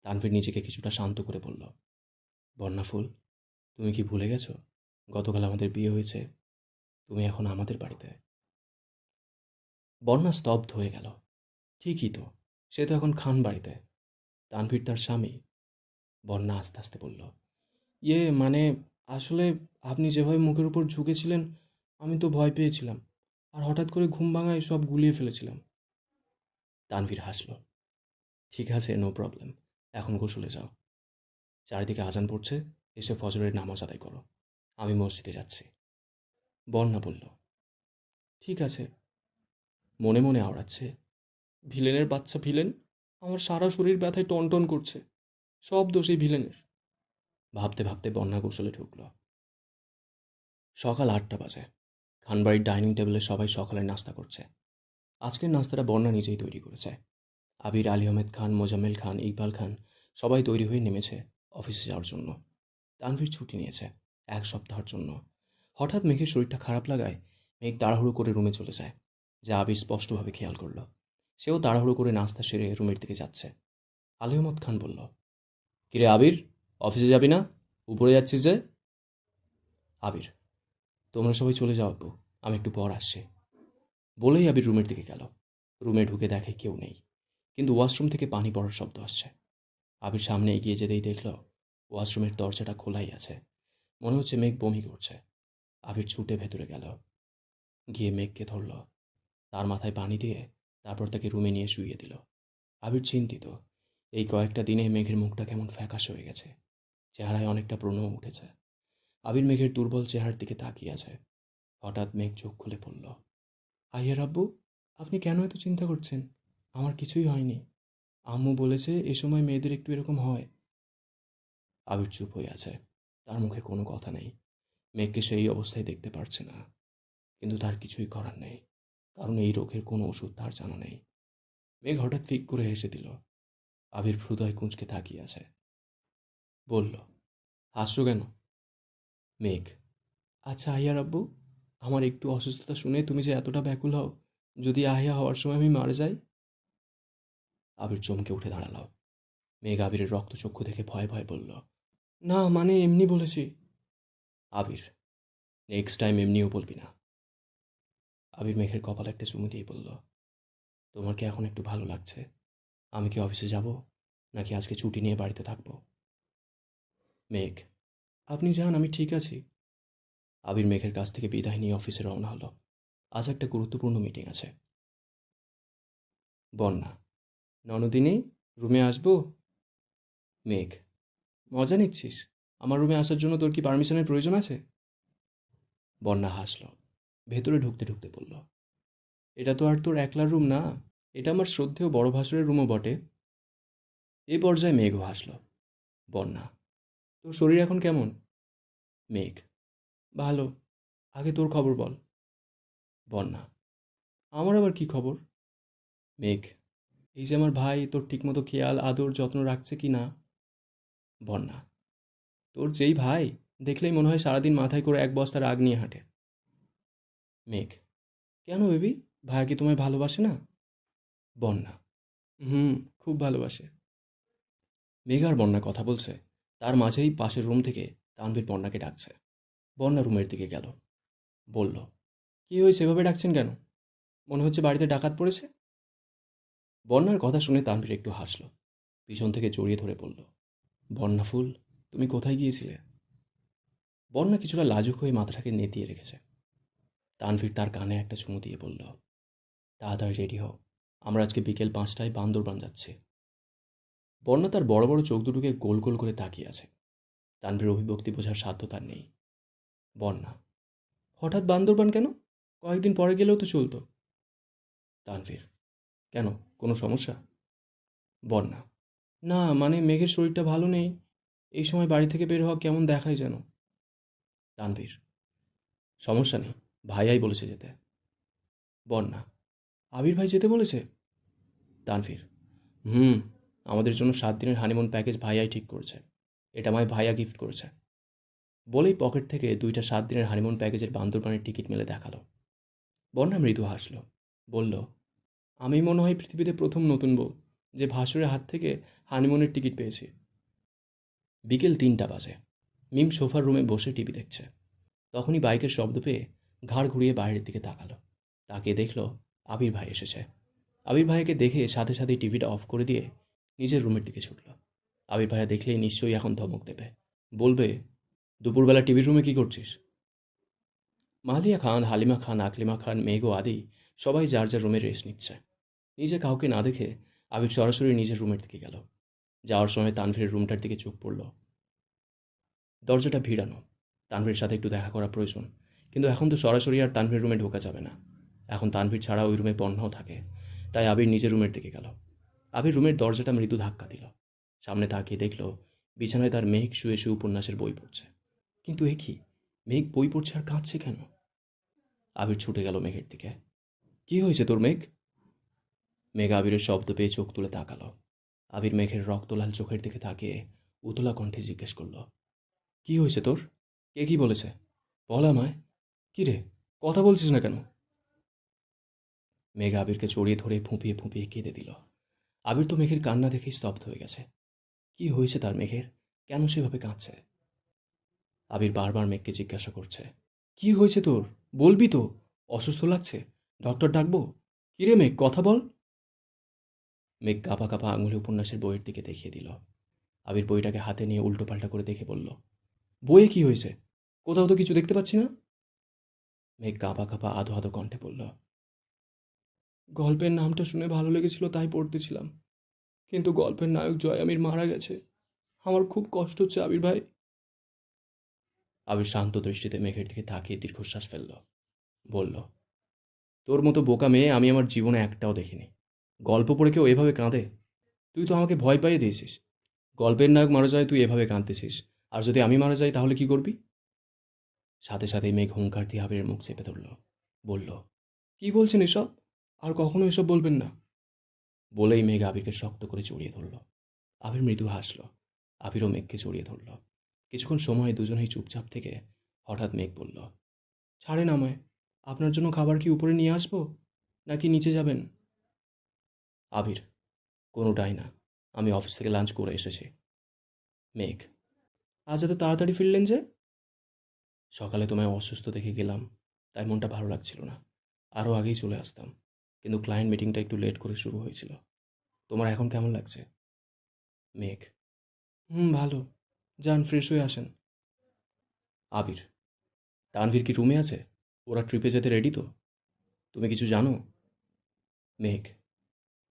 তানভীর নিজেকে কিছুটা শান্ত করে বলল, বন্যাফুল, তুমি কি ভুলে গেছো গতকাল আমাদের বিয়ে হয়েছে? তুমি এখন আমাদের বাড়িতে। বন্যা স্তব্ধ হয়ে গেল। ঠিকই তো, সে তো এখন খান বাড়িতে। তানভীর তার স্বামী। বন্যা আস্তে আস্তে বলল, মানে আসলে আপনি যেভাবে মুখের উপর ঝুঁকেছিলেন আমি তো ভয় পেয়েছিলাম, আর হঠাৎ করে ঘুম ভাঙায় সব গুলিয়ে ফেলেছিলাম। তানভীর হাসল। ঠিক আছে, নো প্রবলেম। এখন গোসলে যাও। চারিদিকে আজান পড়ছে, এসে ফজরের নামাজ আদায় করো। আমি মসজিদে যাচ্ছি। বন্যা বলল, ঠিক আছে। মনে মনে আওড়াচ্ছে, ভিলেনের বাচ্চা ভিলেন, আমার সারা শরীর ব্যথায় টনটন করছে, সব দোষ এই ভিলেনের। ভাবতে ভাবতে বন্যা গোসলে ঢুকল। সকাল 8টা বাজে। খানবাড়ির ডাইনিং টেবিলে সবাই সকালের নাস্তা করছে। আজকের নাস্তাটা বন্যা নিজেই তৈরি করেছে। আবির, আলী আহমেদ খান, মোজাম্মেল খান, ইকবাল খান সবাই তৈরি হয়ে নেমেছে অফিসে যাওয়ার জন্য। তানভীর ছুটি নিয়েছে 1 সপ্তাহের জন্য। হঠাৎ মেঘের শরীরটা খারাপ লাগায় মেঘ তাড়াহুড়ো করে রুমে চলে যায়, যা আবির স্পষ্টভাবে খেয়াল করল। সেও তাড়াহুড়ো করে নাস্তা সেরে রুমের দিকে যাচ্ছে। আলী আহমদ খান বলল, কিরে আবির, অফিসে যাবি না? উপরে যাচ্ছিস যে? আবির, তোমরা সবাই চলে যাও আব্বু, আমি একটু পর আসছি। বলেই আবির রুমের দিকে গেল। রুমে ঢুকে দেখে কেউ নেই, কিন্তু ওয়াশরুম থেকে পানি পড়ার শব্দ আসছে। আবির সামনে এগিয়ে যেতেই দেখল ওয়াশরুমের দরজাটা খোলাই আছে। মনে হচ্ছে মেঘ বমি করছে। আবির ছুটে ভেতরে গেল, গিয়ে মেঘকে ধরল, তার মাথায় পানি দিয়ে তারপর তাকে রুমে নিয়ে শুইয়ে দিল। আবির চিন্তিত, এই কয়েকটা দিনে মেঘের মুখটা কেমন ফ্যাকাশ হয়ে গেছে, চেহারায় অনেকটা ব্রণও উঠেছে। আবির মেঘের দুর্বল চেহারার দিকে তাকিয়ে আছে। হঠাৎ মেঘ চোখ খুলে পড়ল। আইয়ার আব্বু, আপনি কেন এত চিন্তা করছেন? আমার কিছুই হয়নি। আম্মু বলেছে এ সময় মেয়েদের একটু এরকম হয়। আবির চুপ হয়ে আছে। তার মুখে কোনো কথা নেই। মেঘকে সেই অবস্থায় দেখতে পারছে না, কিন্তু তার কিছুই করার নেই, কারণ এই রোগের কোনো ওষুধ তার জানা নেই। মেঘ হঠাৎ ফিক করে হেসে দিল। আবির হৃদয় কুঁচকে তাকিয়ে আছে। বলল, হাসছো কেন? মেঘ, আচ্ছা আহিয়ার আব্বু, আমার একটু অসুস্থতা শুনে তুমি যে এতটা ব্যাকুল হও, যদি আহিয়া হওয়ার সময় আমি মারা যাই? আবির চমকে উঠে দাঁড়ালো। মেঘ আবিরের রক্তচক্ষু দেখে ভয়ে ভয়ে বলল, না মানে এমনি বলেছি। আবির, নেক্সট টাইম এমনিও বলবি না। আবির মেঘের কপালে একটা চুমু দিয়ে বলল, তোমার কি এখন একটু ভালো লাগছে? আমি কি অফিসে যাব, নাকি আজকে ছুটি নিয়ে বাড়িতে থাকবো? মেঘ, আপনি যান, আমি ঠিক আছি। আবির মেঘের কাছ থেকে বিদায় নিয়ে অফিসে রওনা হলো। আজ একটা গুরুত্বপূর্ণ মিটিং আছে। বন্যা, ননদিনী, রুমে আসবো? মেঘ, মজা নিচ্ছিস? আমার রুমে আসার জন্য তোর কি পারমিশনের প্রয়োজন আছে? বন্যা হাসল। ভেতরে ঢুকতে ঢুকতে বলল, এটা তো আর তোর একলার রুম না, এটা আমার শ্রদ্ধেয় বড় ভাসুরের রুমও বটে। এই পর্যায়ে মেঘও হাসল। বন্যা, তোর শরীর এখন কেমন? মেঘ, ভালো। আগে তোর খবর বল। বন্যা, আমার আবার কি খবর? মেঘ, এই যে আমার ভাই তোর ঠিকমতো খেয়াল আদর যত্ন রাখছে কি না? বন্যা, তোর যেই ভাই, দেখলেই মনে হয় সারাদিন মাথায় করে এক বস্তা রাগ নিয়ে হাঁটে। মেঘ, কেন বেবি? ভাই কি তোমায় ভালোবাসে না? বন্যা, হুম, খুব ভালোবাসে। মেঘ আর বন্যা কথা বলছে, তার মাঝেই পাশের রুম থেকে তানভীর বন্যাকে ডাকছে। বন্যা রুমের দিকে গেল, বলল, কি হয়েছে, এভাবে ডাকছেন কেন? মনে হচ্ছে বাড়িতে ডাকাত পড়েছে। বন্যার কথা শুনে তানভীর একটু হাসল, পিছন থেকে জড়িয়ে ধরে বলল, বন্যা ফুল, তুমি কোথায় গিয়েছিলে? বন্যা কিছুটা লাজুক হয়ে মাথাটাকে নেতিয়ে রেখেছে। তানভীর তার কানে একটা চুমু দিয়ে বলল, তাড়াতাড়ি রেডি হও, আমরা আজকে বিকেল 5টায় বান্দরবান যাচ্ছি। বন্যা তার বড় বড় চোখ দুটোকে গোল গোল করে তাকিয়ে আছে। তানভীর অভিব্যক্তি বোঝার সাধ্য তার নেই। বন্যা, হঠাৎ বান্দরবান কেন? কয়েকদিন পরে গেলেও তো চলতো। তানভীর, কেন, কোনো সমস্যা? বন্যা, না মানে মেঘের শরীরটা ভালো নেই, এই সময় বাড়ি থেকে বের হওয়া কেমন দেখায় যেন। তানভীর, সমস্যা নেই, ভাইয়াই বলেছে যেতে। বন্যা, আবির ভাই যেতে বলেছে? তানভীর, হুম, আমাদের জন্য 7 দিনের হানিমুন প্যাকেজ ভাইয়াই ঠিক করেছে। এটা আমায় ভাইয়া গিফট করেছে। বলেই পকেট থেকে 2টা 7 দিনের হানিমুন প্যাকেজের বান্দরবানের টিকিট মেলে দেখালো। বন্যা মৃদু হাসল, বলল, আমি মনে হয় পৃথিবীতে প্রথম নতুন বউ যে ভাসুরের হাত থেকে হানিমুনের টিকিট পেয়েছি। বিকেল 3টা বাজে। মিম সোফার রুমে বসে টিভি দেখছে। তখনই বাইকের শব্দ পেয়ে ঘাড় ঘুরিয়ে বাইরের দিকে তাকালো। তাকিয়ে দেখল আবির ভাই এসেছে। আবির ভাইকে দেখে সাথে সাথেই টিভিটা অফ করে দিয়ে নিজের রুমের দিকে ছুটল। আবির ভাইয়া দেখলেই নিশ্চয়ই এখন ধমক দেবে, বলবে, দুপুরবেলা টিভির রুমে কি করছিস? মালিয়া খান, হালিমা খান, আকলিমা খান, মেঘ ও আদি সবাই যার যার রুমে রেস্ট নিচ্ছে। নিজে কাউকে না দেখে আবির সরাসরি নিজের রুমের দিকে গেল। যাওয়ার সময় তানভীরের রুমটার দিকে চোখ পড়ল। দরজাটা ভিড়ানো। তানভীরের সাথে একটু দেখা করা প্রয়োজন, কিন্তু এখন তো সরাসরি আর তানভীর রুমে ঢোকা যাবে না। এখন তানভীর ছাড়া ওই রুমে পণ্যও থাকে। তাই আবির নিজের রুমের দিকে গেল। আবির রুমের দরজাটা মৃদু ধাক্কা দিল। সামনে তাকিয়ে দেখল বিছানায় তার মেঘ শুয়ে শুয়ে উপন্যাসের বই পড়ছে। কিন্তু এ কি, মেঘ বই পড়ছে আর কাঁদছে কেন? আবির ছুটে গেল মেঘের দিকে। কি হয়েছে তোর মেঘ? মেঘ আবিরের শব্দ পেয়ে চোখ তুলে তাকালো। আবির মেঘের রক্তলাল চোখের দিকে তাকিয়ে উতলা কণ্ঠে জিজ্ঞেস করল, কি হয়েছে তোর? কে কি বলেছে? বল আমায়। কি রে, কথা বলছিস না কেন? মেঘ আবিরকে জড়িয়ে ধরে ফুঁপিয়ে ফুঁপিয়ে কেঁদে দিল। আবির তো মেঘের কান্না দেখেই স্তব্ধ হয়ে গেছে। কি হয়েছে তার মেঘের, কেন সেভাবে কাঁদছে? আবির বারবার মেঘকে জিজ্ঞাসা করছে, কি হয়েছে তোর, বলবি তো? অসুস্থ লাগছে, ডক্টর ডাকবো? কিরে মেঘ, কথা বল। মেঘ কাঁপা কাঁপা আঙুলে উপন্যাসের বইয়ের দিকে দেখিয়ে দিল। আবির বইটাকে হাতে নিয়ে উল্টোপাল্টা করে দেখে বলল, বইয়ে কি হয়েছে? কোথাও তো কিছু দেখতে পাচ্ছি না। মেঘ কাঁপা কাঁপা আধো আধো কণ্ঠে বলল, গল্পের নামটা শুনে ভালো লেগেছিল তাই পড়তেছিলাম, কিন্তু গল্পের নায়ক জয় আমির মারা গেছে। আমার খুব কষ্ট হচ্ছে আবির ভাই। আবির শান্ত দৃষ্টিতে মেঘের দিকে তাকিয়ে দীর্ঘশ্বাস ফেলল, বলল, তোর মতো বোকা মেয়ে আমি আমার জীবনে একটাও দেখিনি। গল্প পড়ে কেউ এভাবে কাঁদে? তুই তো আমাকে ভয় পাইয়ে দিয়েছিস। গল্পের নায়ক মারা যায় তুই এভাবে কাঁদতেছিস, আর যদি আমি মারা যাই তাহলে কি করবি? সাথে সাথেই মেঘ হুঙ্কার দিয়ে আবিরের মুখ চেপে ধরল, বলল, কি বলছেন এসব? আর কখনো এসব বলবেন না। বলেই মেঘ আবিরকে শক্ত করে জড়িয়ে ধরল। আবির মৃদু হাসল। আবিরও মেঘকে জড়িয়ে ধরল। কিছুক্ষণ সময় দুজনেই চুপচাপ থেকে হঠাৎ মেঘ বলল, ছাড়েন আমায়, আপনার জন্য খাবার কি উপরে নিয়ে আসবো, নাকি নিচে যাবেন? আবির, কোনোটাই না, আমি অফিস থেকে লাঞ্চ করে এসেছি। মেঘ, আজ এত তাড়াতাড়ি ফিরলেন যে? সকালে তোমায় অসুস্থ দেখে গেলাম, তাই মনটা ভালো লাগছিল না। আরও আগেই চলে আসতাম, কিন্তু ক্লায়েন্ট মিটিংটা একটু লেট করে শুরু হয়েছিল। তোমার এখন কেমন লাগছে? মেঘ, হুম, ভালো। যান, ফ্রেশ হয়ে আসেন। আবির, তানভীর কি রুমে আছে? ওরা ট্রিপে যেতে রেডি তো? তুমি কিছু জানো? মেঘ,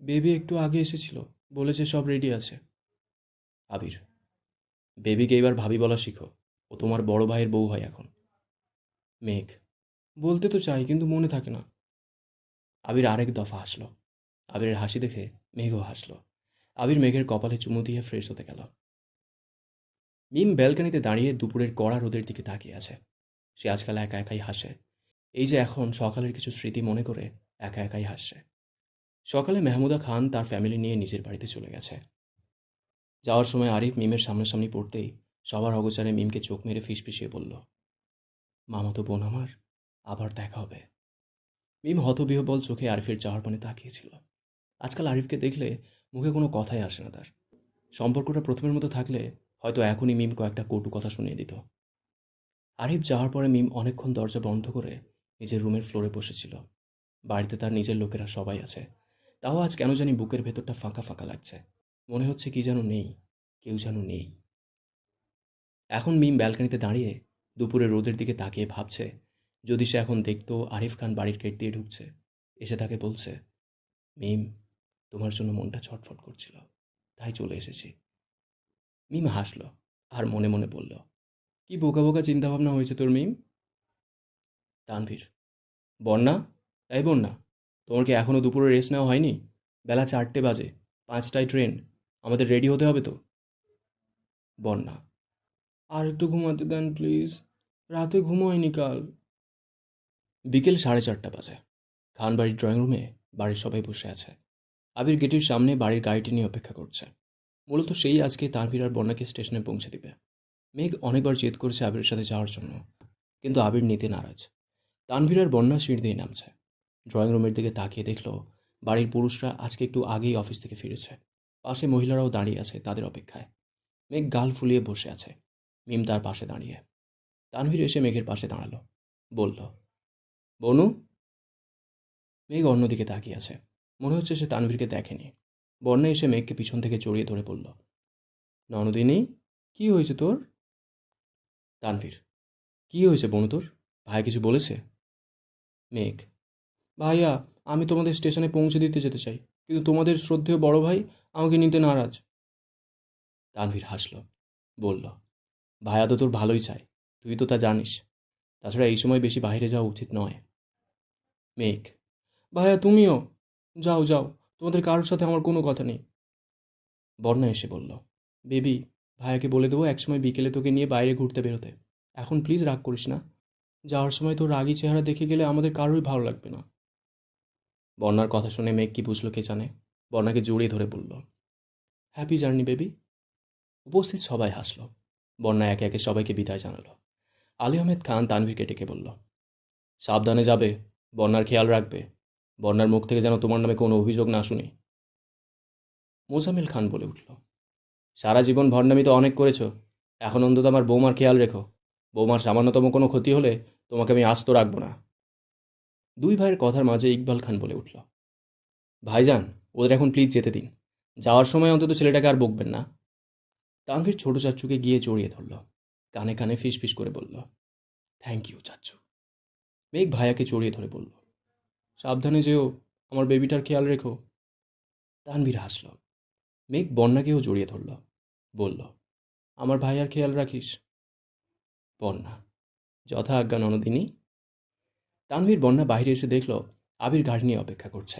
বেবি একটু আগে এসেছিল, বলেছে সব রেডি আছে। আবির, বেবিকে এবার ভাবি বলা শিখো, ও তোমার বড় ভাইয়ের বউ হয় এখন। মেঘ, বলতে তো চাই কিন্তু মনে থাকে না। আবির আরেক দফা হাসল। আবিরের হাসি দেখে মেঘও হাসল। আবির মেঘের কপালে চুমু দিয়ে ফ্রেশ হতে গেল। মিম ব্যালকানিতে দাঁড়িয়ে দুপুরের কড়া রোদের দিকে তাকিয়ে আছে। সে আজকাল একা একাই হাসে। এই যে এখন সকালের কিছু স্মৃতি মনে করে একা একাই হাসছে। সকালে মেহমুদা খান তার ফ্যামিলি নিয়ে নিজের বাড়িতে চলে গেছে। যাওয়ার সময় আরিফ মিমের সামনাসামনি পড়তেই সবার অগোচরে মিমকে চোখ মেরে ফিসফিসিয়ে বলল, মামাতো বোন আমার, আবার দেখা হবে। মিম হতবিহ্বল চোখে আরিফের যাওয়ার পানে তাকিয়েছিল। আজকাল আরিফকে দেখলে মুখে কোনো কথাই আসে না তার। সম্পর্কটা প্রথমের মতো থাকলে হয়তো এখনই মিম কয়েকটা কটু কথা শুনিয়ে দিত। আরিফ যাওয়ার পরে মিম অনেকক্ষণ দরজা বন্ধ করে নিজের রুমের ফ্লোরে বসেছিল। বাড়িতে তার নিজের লোকেরা সবাই আছে, তাও আজ কেন জানি বুকের ভেতরটা ফাঁকা ফাঁকা লাগছে। মনে হচ্ছে কি যেন নেই, কেউ যেন নেই। এখন মিম ব্যালকনিতে দাঁড়িয়ে দুপুরে রোদের দিকে তাকিয়ে ভাবছে, যদি সে এখন দেখতো আরিফ খান বাড়ির গেট দিয়ে ঢুকছে, এসে তাকে বলছে, মিম, তোমার জন্য মনটা ছটফট করছিল, তাই চলে এসেছি। মিম হাসল আর মনে মনে বলল, কি বোকা বোকা চিন্তাভাবনা হয়েছে তোর মিম। তানভীর, বন্যা, এই বন্যা, তোমার কি এখনও দুপুরে রেস্ট নেওয়া হয়নি? বেলা 4টে বাজে, 5টায় ট্রেন, আমাদের রেডি হতে হবে তো। বন্যা, আর একটু ঘুমাতে দেন প্লিজ, রাতে ঘুমোয়নি কাল। বিকেল 4:30 বাজে। খানবাড়ির ড্রয়িং রুমে বাড়ির সবাই বসে আছে। আবির গেটের সামনে বাড়ির গাড়িটি নিয়ে অপেক্ষা করছে। মূলত সেই আজকে তানভীর আর বন্যাকে স্টেশনে পৌঁছে দিবে। মেঘ অনেকবার জেদ করেছে আবিরের সাথে যাওয়ার জন্য, কিন্তু আবির নিতে নারাজ। তানভীর আর বন্যা সিঁড়ি দিয়ে নামছে। ড্রয়িং রুমের দিকে তাকিয়ে দেখল বাড়ির পুরুষরা আজকে একটু আগেই অফিস থেকে ফিরেছে। পাশে মহিলারাও দাঁড়িয়ে আছে তাদের অপেক্ষায়। মেঘ গাল ফুলিয়ে বসে আছে, মিম তার পাশে দাঁড়িয়ে। তানভীর এসে মেঘের পাশে দাঁড়ালো, বলল, বনু। মেঘ অন্যদিকে তাকিয়ে আছে, মনে হচ্ছে সে তানভীরকে দেখেনি। বন্যা এসে মেঘকে পিছন থেকে জড়িয়ে ধরে বলল, ননদিনী, কি হয়েছে তোর? তানভীর, কি হয়েছে বনু তোর? ভাই কিছু বলেছে? মেঘ, ভাইয়া, আমি তোমাদের স্টেশনে পৌঁছে দিতে যেতে চাই, কিন্তু তোমাদের শ্রদ্ধেয় বড় ভাই আমাকে নিতে নারাজ। তানভীর হাসল, বলল, ভাইয়া তো তোর ভালোই চায়, তুই তো তা জানিস। তাছাড়া এই সময় বেশি বাইরে যাওয়া উচিত নয়। মেঘ, ভাইয়া তুমিও যাও যাও, তোমাদের কারোর সাথে আমার কোনো কথা নেই। বন্যা এসে বলল, বেবি, ভাইয়াকে বলে দেবো একসময় বিকেলে তোকে নিয়ে বাইরে ঘুরতে বেরোতে। এখন প্লিজ রাগ করিস না, যাওয়ার সময় তোর রাগী চেহারা দেখে গেলে আমাদের কারোরই ভালো লাগবে না। বন্যার কথা শুনে মেঘ কি বুঝলো কে জানে, বন্যাকে জড়িয়ে ধরে বলল, হ্যাপি জার্নি বেবি। উপস্থিত সবাই হাসল। বন্যা একে একে সবাইকে বিদায় জানালো। আলী আহমেদ খান তানভীরকে ডেকে বলল, সাবধানে যাবে, বন্যার খেয়াল রাখবে, বন্যার মুখ থেকে যেন তোমার নামে কোনো অভিযোগ না শুনি। মোজাম্মেল খান বলে উঠল, সারা জীবন ভণ্ডামি তো অনেক করেছো, এখন অন্তত আমার বৌমার খেয়াল রেখো। বৌমার সামান্যতম কোনো ক্ষতি হলে তোমাকে আমি আস্ত রাখবো না। দুই ভাইয়ের কথার মাঝে ইকবাল খান বলে উঠল, ভাইজান, ওদের এখন প্লিজ যেতে দিন, যাওয়ার সময় অন্তত ছেলেটাকে আর বকবেন না। তানভীর ছোট চাচ্চুকে গিয়ে জড়িয়ে ধরল, কানে কানে ফিস ফিস করে বলল, থ্যাংক ইউ চাচ্চু। মেঘ ভাইয়াকে জড়িয়ে ধরে বলল, সাবধানে যেও, আমার বেবিটার খেয়াল রেখো। তানভীর হাসল। মেঘ বন্যাকেও জড়িয়ে ধরল, বলল, আমার ভাইয়ার খেয়াল রাখিস। বন্যা, যথা আজ্ঞা ননদিনী। তানভীর বন্যা বাইরে এসে দেখল আবির গাড়ি নিয়ে অপেক্ষা করছে।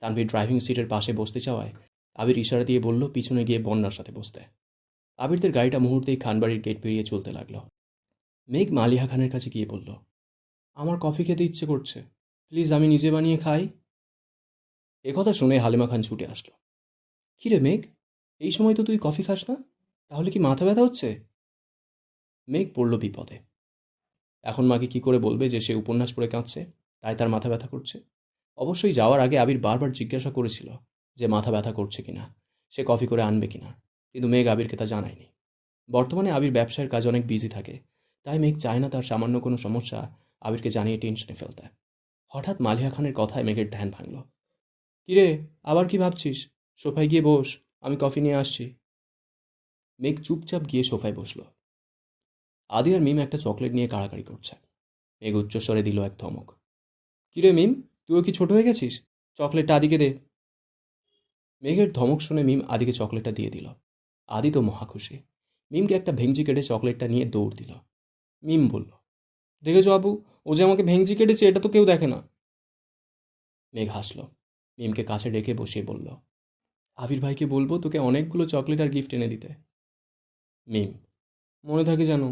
তানভীর ড্রাইভিং সিটের পাশে বসতে চাওয়ায় আবির ইশারা দিয়ে বলল পিছনে গিয়ে বন্যার সাথে বসতে। আবিরদের গাড়িটা মুহূর্তেই খানবাড়ির গেট পেরিয়ে চলতে লাগলো। মেঘ মালিহা খানের কাছে গিয়ে বলল, আমার কফি খেতে ইচ্ছে করছে, প্লিজ আমি নিজে বানিয়ে খাই। একথা শুনে হালিমা খান ছুটে আসলো। কিরে মেঘ, এই সময় তো তুই কফি খাস না, তাহলে কি মাথা ব্যথা হচ্ছে? মেঘ পড়ল বিপদে। এখন মাকে কি করে বলবে যে সে উপন্যাস পড়ে কাঁদছে, তাই তার মাথা ব্যথা করছে? অবশ্যই যাওয়ার আগে আবির বারবার জিজ্ঞাসা করেছিল যে মাথা ব্যথা করছে কিনা, সে কফি করে আনবে কিনা, কিন্তু মেঘ আবিরকে তা জানায়নি। বর্তমানে আবির ব্যবসায়ের কাজে অনেক বিজি থাকে, তাই মেঘ চায় না তার সামান্য কোনো সমস্যা আবিরকে জানিয়ে টেনশনে ফেলতে। হঠাৎ মালিহা খানের কথায় মেঘের ধ্যান ভাঙল। কিরে, আবার কি ভাবছিস? সোফায় গিয়ে বস, আমি কফি নিয়ে আসছি। মেঘ চুপচাপ গিয়ে সোফায় বসল। আদি আর মিম একটা চকলেট নিয়ে কাড়াকাড়ি করছে। মেঘ উচ্চস্বরে দিল এক ধমক, কিরে মিম, তুইও কি ছোট হয়ে গেছিস? চকলেটটা আদিকে দে। মেঘের ধমক শুনে মিম আদিকে চকলেটটা দিয়ে দিল। আদি তো মহা খুশি। মিমকে একটা ভেঙচি কেটে চকলেটটা নিয়ে দৌড় দিল। মিম বলল, দেখেছো আপু, ও যে আমাকে ভেঙচি কেটেছে এটা তো কেউ দেখে না। মেঘ হাসল। মিমকে কাছে ডেকে বসিয়ে বলল, আবির ভাইকে বলবো তোকে অনেকগুলো চকলেট আর গিফট এনে দিতে। মিম, মনে থাকে যেন।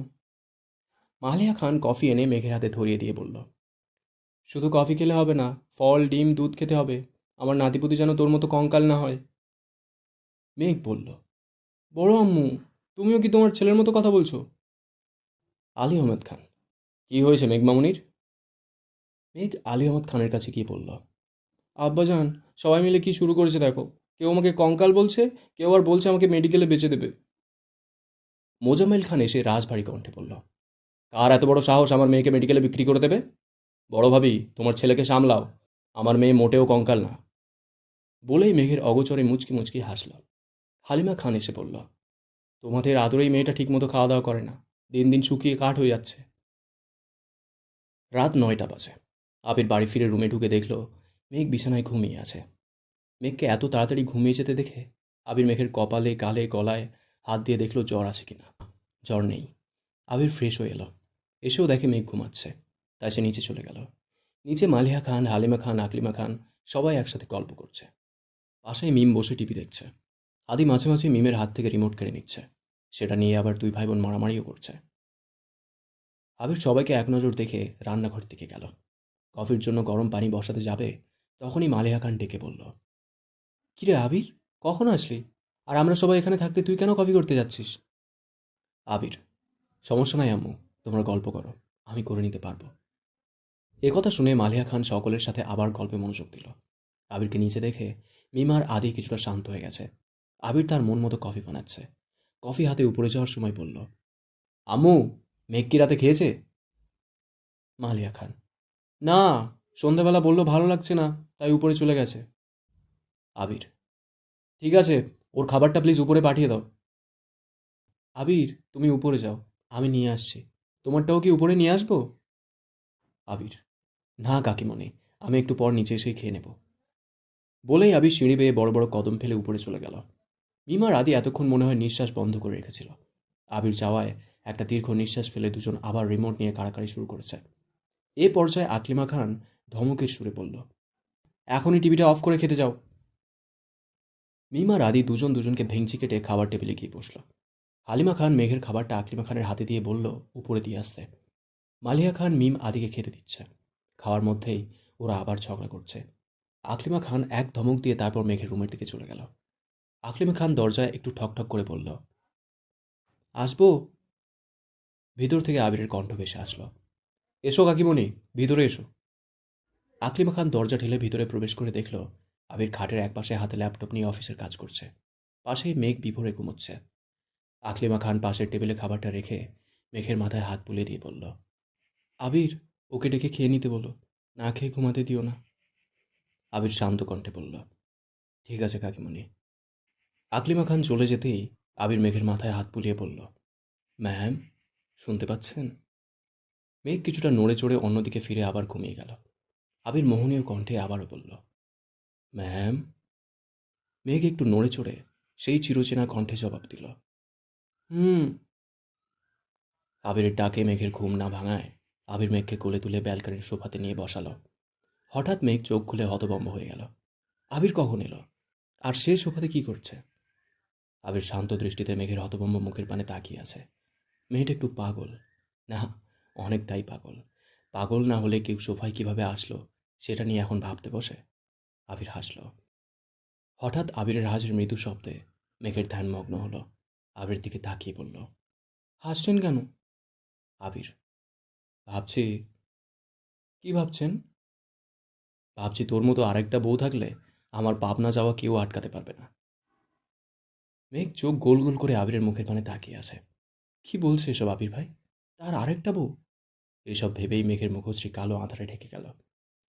মালিয়া খান কফি এনে মেঘের হাতে ধরিয়ে দিয়ে বলল, শুধু কফি খেলে হবে না, ফল ডিম দুধ খেতে হবে, আমার নাতিপুতি যেন তোর মতো কঙ্কাল না হয়। মেঘ বলল, বড় আম্মু, তুমিও কি তোমার ছেলের মতো কথা বলছো? আলী আহমেদ খান, কি হয়েছে মেঘ মামুনির? মেঘ আলী আহমদ খানের কাছে গিয়ে বলল, আব্বাজান, সবাই মিলে কি শুরু করেছে দেখো। কেউ আমাকে কঙ্কাল বলছে, কেউ আর বলছে আমাকে মেডিকেলে বেচে দেবে। মোজাম্মেল খান এসে রাজভারী কণ্ঠে বলল, কার এত বড় সাহস আমার মেয়েকে মেডিকেলে বিক্রি করে দেবে? বড় ভাবি, তোমার ছেলেকে সামলাও, আমার মেয়ে মোটেও কঙ্কাল না। বলেই মেঘের অগোচরে মুচকি মুচকি হাসল। হালিমা খান এসে বলল, তোমাদের আদরেই মেয়েটা ঠিকমতো খাওয়া দাওয়া করে না, দিন দিন শুকিয়ে কাঠ হয়ে যাচ্ছে। রাত 9টা বাজে। আবির বাড়ি ফিরে রুমে ঢুকে দেখল মেঘ বিছানায় ঘুমিয়ে আছে। মেঘকে এত তাড়াতাড়ি ঘুমিয়ে যেতে দেখে আবির মেঘের কপালে, গালে, গলায় হাত দিয়ে দেখল জ্বর আছে কিনা। জ্বর নেই। আবির ফ্রেশ হয়ে এলো। এসেও দেখে মেঘ ঘুমাচ্ছে। তাই সে নিচে চলে গেল। নিচে মালিহা খান, হালিমা খান, আকলিমা খান সবাই একসাথে গল্প করছে। পাশেই মিম বসে টিভি দেখছে। আদি মাঝে মাঝে মিমের হাত থেকে রিমোট কেড়ে নিচ্ছে। সেটা নিয়ে আবার দুই ভাই বোন মারামারিও করছে। আবির সবাইকে এক নজর দেখে রান্নাঘর দিকে গেল। কফির জন্য গরম পানি বসাতে যাবে, তখনই মালিহা খান ডেকে বলল, কিরে আবির, কখন আসলি? আর আমরা সবাই এখানে থাকতে তুই কেন কফি করতে যাচ্ছিস? আবির, সমস্যা নাই আম্মু, তোমরা গল্প করো, আমি করে নিতে পারবো। একথা শুনে মালিহা খান সকলের সাথে আবার গল্পে মনোযোগ দিল। আবিরকে নিচে দেখে মিমার আদি কিছুটা শান্ত হয়ে গেছে। আবির তার মন মতো কফি বানাচ্ছে। কফি হাতে উপরে যাওয়ার সময় বলল, আম্মু, মেঘ কি রাতে খেয়েছে? মালিয়া খান, না, সন্ধ্যাবেলা বলল ভালো লাগছে না, তাই উপরে চলে গেছে। আবির, ঠিক আছে, ওর খাবারটা প্লিজ উপরে পাঠিয়ে দাও। আবির, তুমি উপরে যাও, আমি নিয়ে আসছি। তোমারটাও কি উপরে নিয়ে আসবো? আবির, না কাকিমণি, আমি একটু পর নিচে এসেই খেয়ে নেব। বলেই আবির সিঁড়ি বেয়ে বড় বড় কদম ফেলে উপরে চলে গেল। মিমার আদি এতক্ষণ মনে হয় নিঃশ্বাস বন্ধ করে রেখেছিল। আবির যাওয়ায় একটা দীর্ঘ নিঃশ্বাস ফেলে দুজন আবার রিমোট নিয়ে কাড়াকাড়ি শুরু করেছে। এ পর্যায়ে আকলিমা খান ধমকের সুরে বলল, এখনই টিভিটা অফ করে খেতে যাও। মিমার আদি দুজন দুজনকে ভেঙচি কেটে খাবার টেবিলে গিয়ে বসল। হালিমা খান মেঘের খাবারটা আকলিমা খানের হাতে দিয়ে বলল উপরে দিয়ে আসতে। মালিয়া খান মিম আদিকে খেতে দিচ্ছে। খাওয়ার মধ্যেই ওরা আবার ঝগড়া করছে। আকলিমা খান এক ধমক দিয়ে তারপর মেঘের রুমের দিকে চলে গেল। আকলিমা খান দরজায় একটু ঠকঠক করে বলল, আসবো? ভিতর থেকে আবিরের কণ্ঠ ভেসে আসলো, এসো কাকিমণি, ভিতরে এসো। আকলিমা খান দরজা ঠেলে ভিতরে প্রবেশ করে দেখল আবির খাটের একপাশে হাতে ল্যাপটপ নিয়ে অফিসের কাজ করছে। পাশেই মেঘ বিভোরে ঘুমোচ্ছে। আকলিমা খান পাশের টেবিলে খাবারটা রেখে মেঘের মাথায় হাত বুলিয়ে দিয়ে বলল, আবির, ওকে ডেকে খেয়ে নিতে বলো, না খেয়ে ঘুমাতে দিও না। আবির শান্ত কণ্ঠে বলল, ঠিক আছে কাকিমণি। আকলিমা খান চলে যেতেই আবির মেঘের মাথায় হাত বুলিয়ে বলল, ম্যাম, শুনতে পাচ্ছেন? মেঘ কিছুটা নড়ে চড়ে অন্যদিকে ফিরে আবার ঘুমিয়ে গেল। আবির মোহনীয় কণ্ঠে আবারও বলল, ম্যাম। মেঘ একটু নড়ে চড়ে সেই চিরচেনা কণ্ঠে জবাব দিল, হুম। আবিরের ডাকে মেঘের ঘুম না ভাঙায় আবির মেঘকে কোলে তুলে ব্যালকনির সোফাতে নিয়ে বসালো। হঠাৎ মেঘ চোখ খুলে হতভম্ব হয়ে গেল। আবির কখন এলো? আর সে সোফাতে কি করছে? আবির শান্ত দৃষ্টিতে মেঘের হতভম্ব মুখের পানে তাকিয়ে আছে। মেয়েটা একটু পাগল, না, অনেকটাই পাগল। পাগল না হলে কেউ সোফায় কিভাবে আসলো সেটা নিয়ে এখন ভাবতে বসে। আবির হাসল। হঠাৎ আবিরের হাসির মৃদু শব্দে মেঘের ধ্যান মগ্ন হলো। আবির দিকে তাকিয়ে বলল, হাসছেন কেন? আবির, ভাবছি। কি ভাবছেন? ভাবছি তোর মতো আরেকটা বউ থাকলে আমার পাপ না যাওয়া কেউ আটকাতে পারবে না। মেঘ চোখ গোল গোল করে আবিরের মুখের পানে তাকিয়ে আছে। কি বলছে এসব আবির ভাই? তার আরেকটা বউ? এসব ভেবেই মেঘের মুখশ্রী কালো আঁধারে ঢেকে গেল।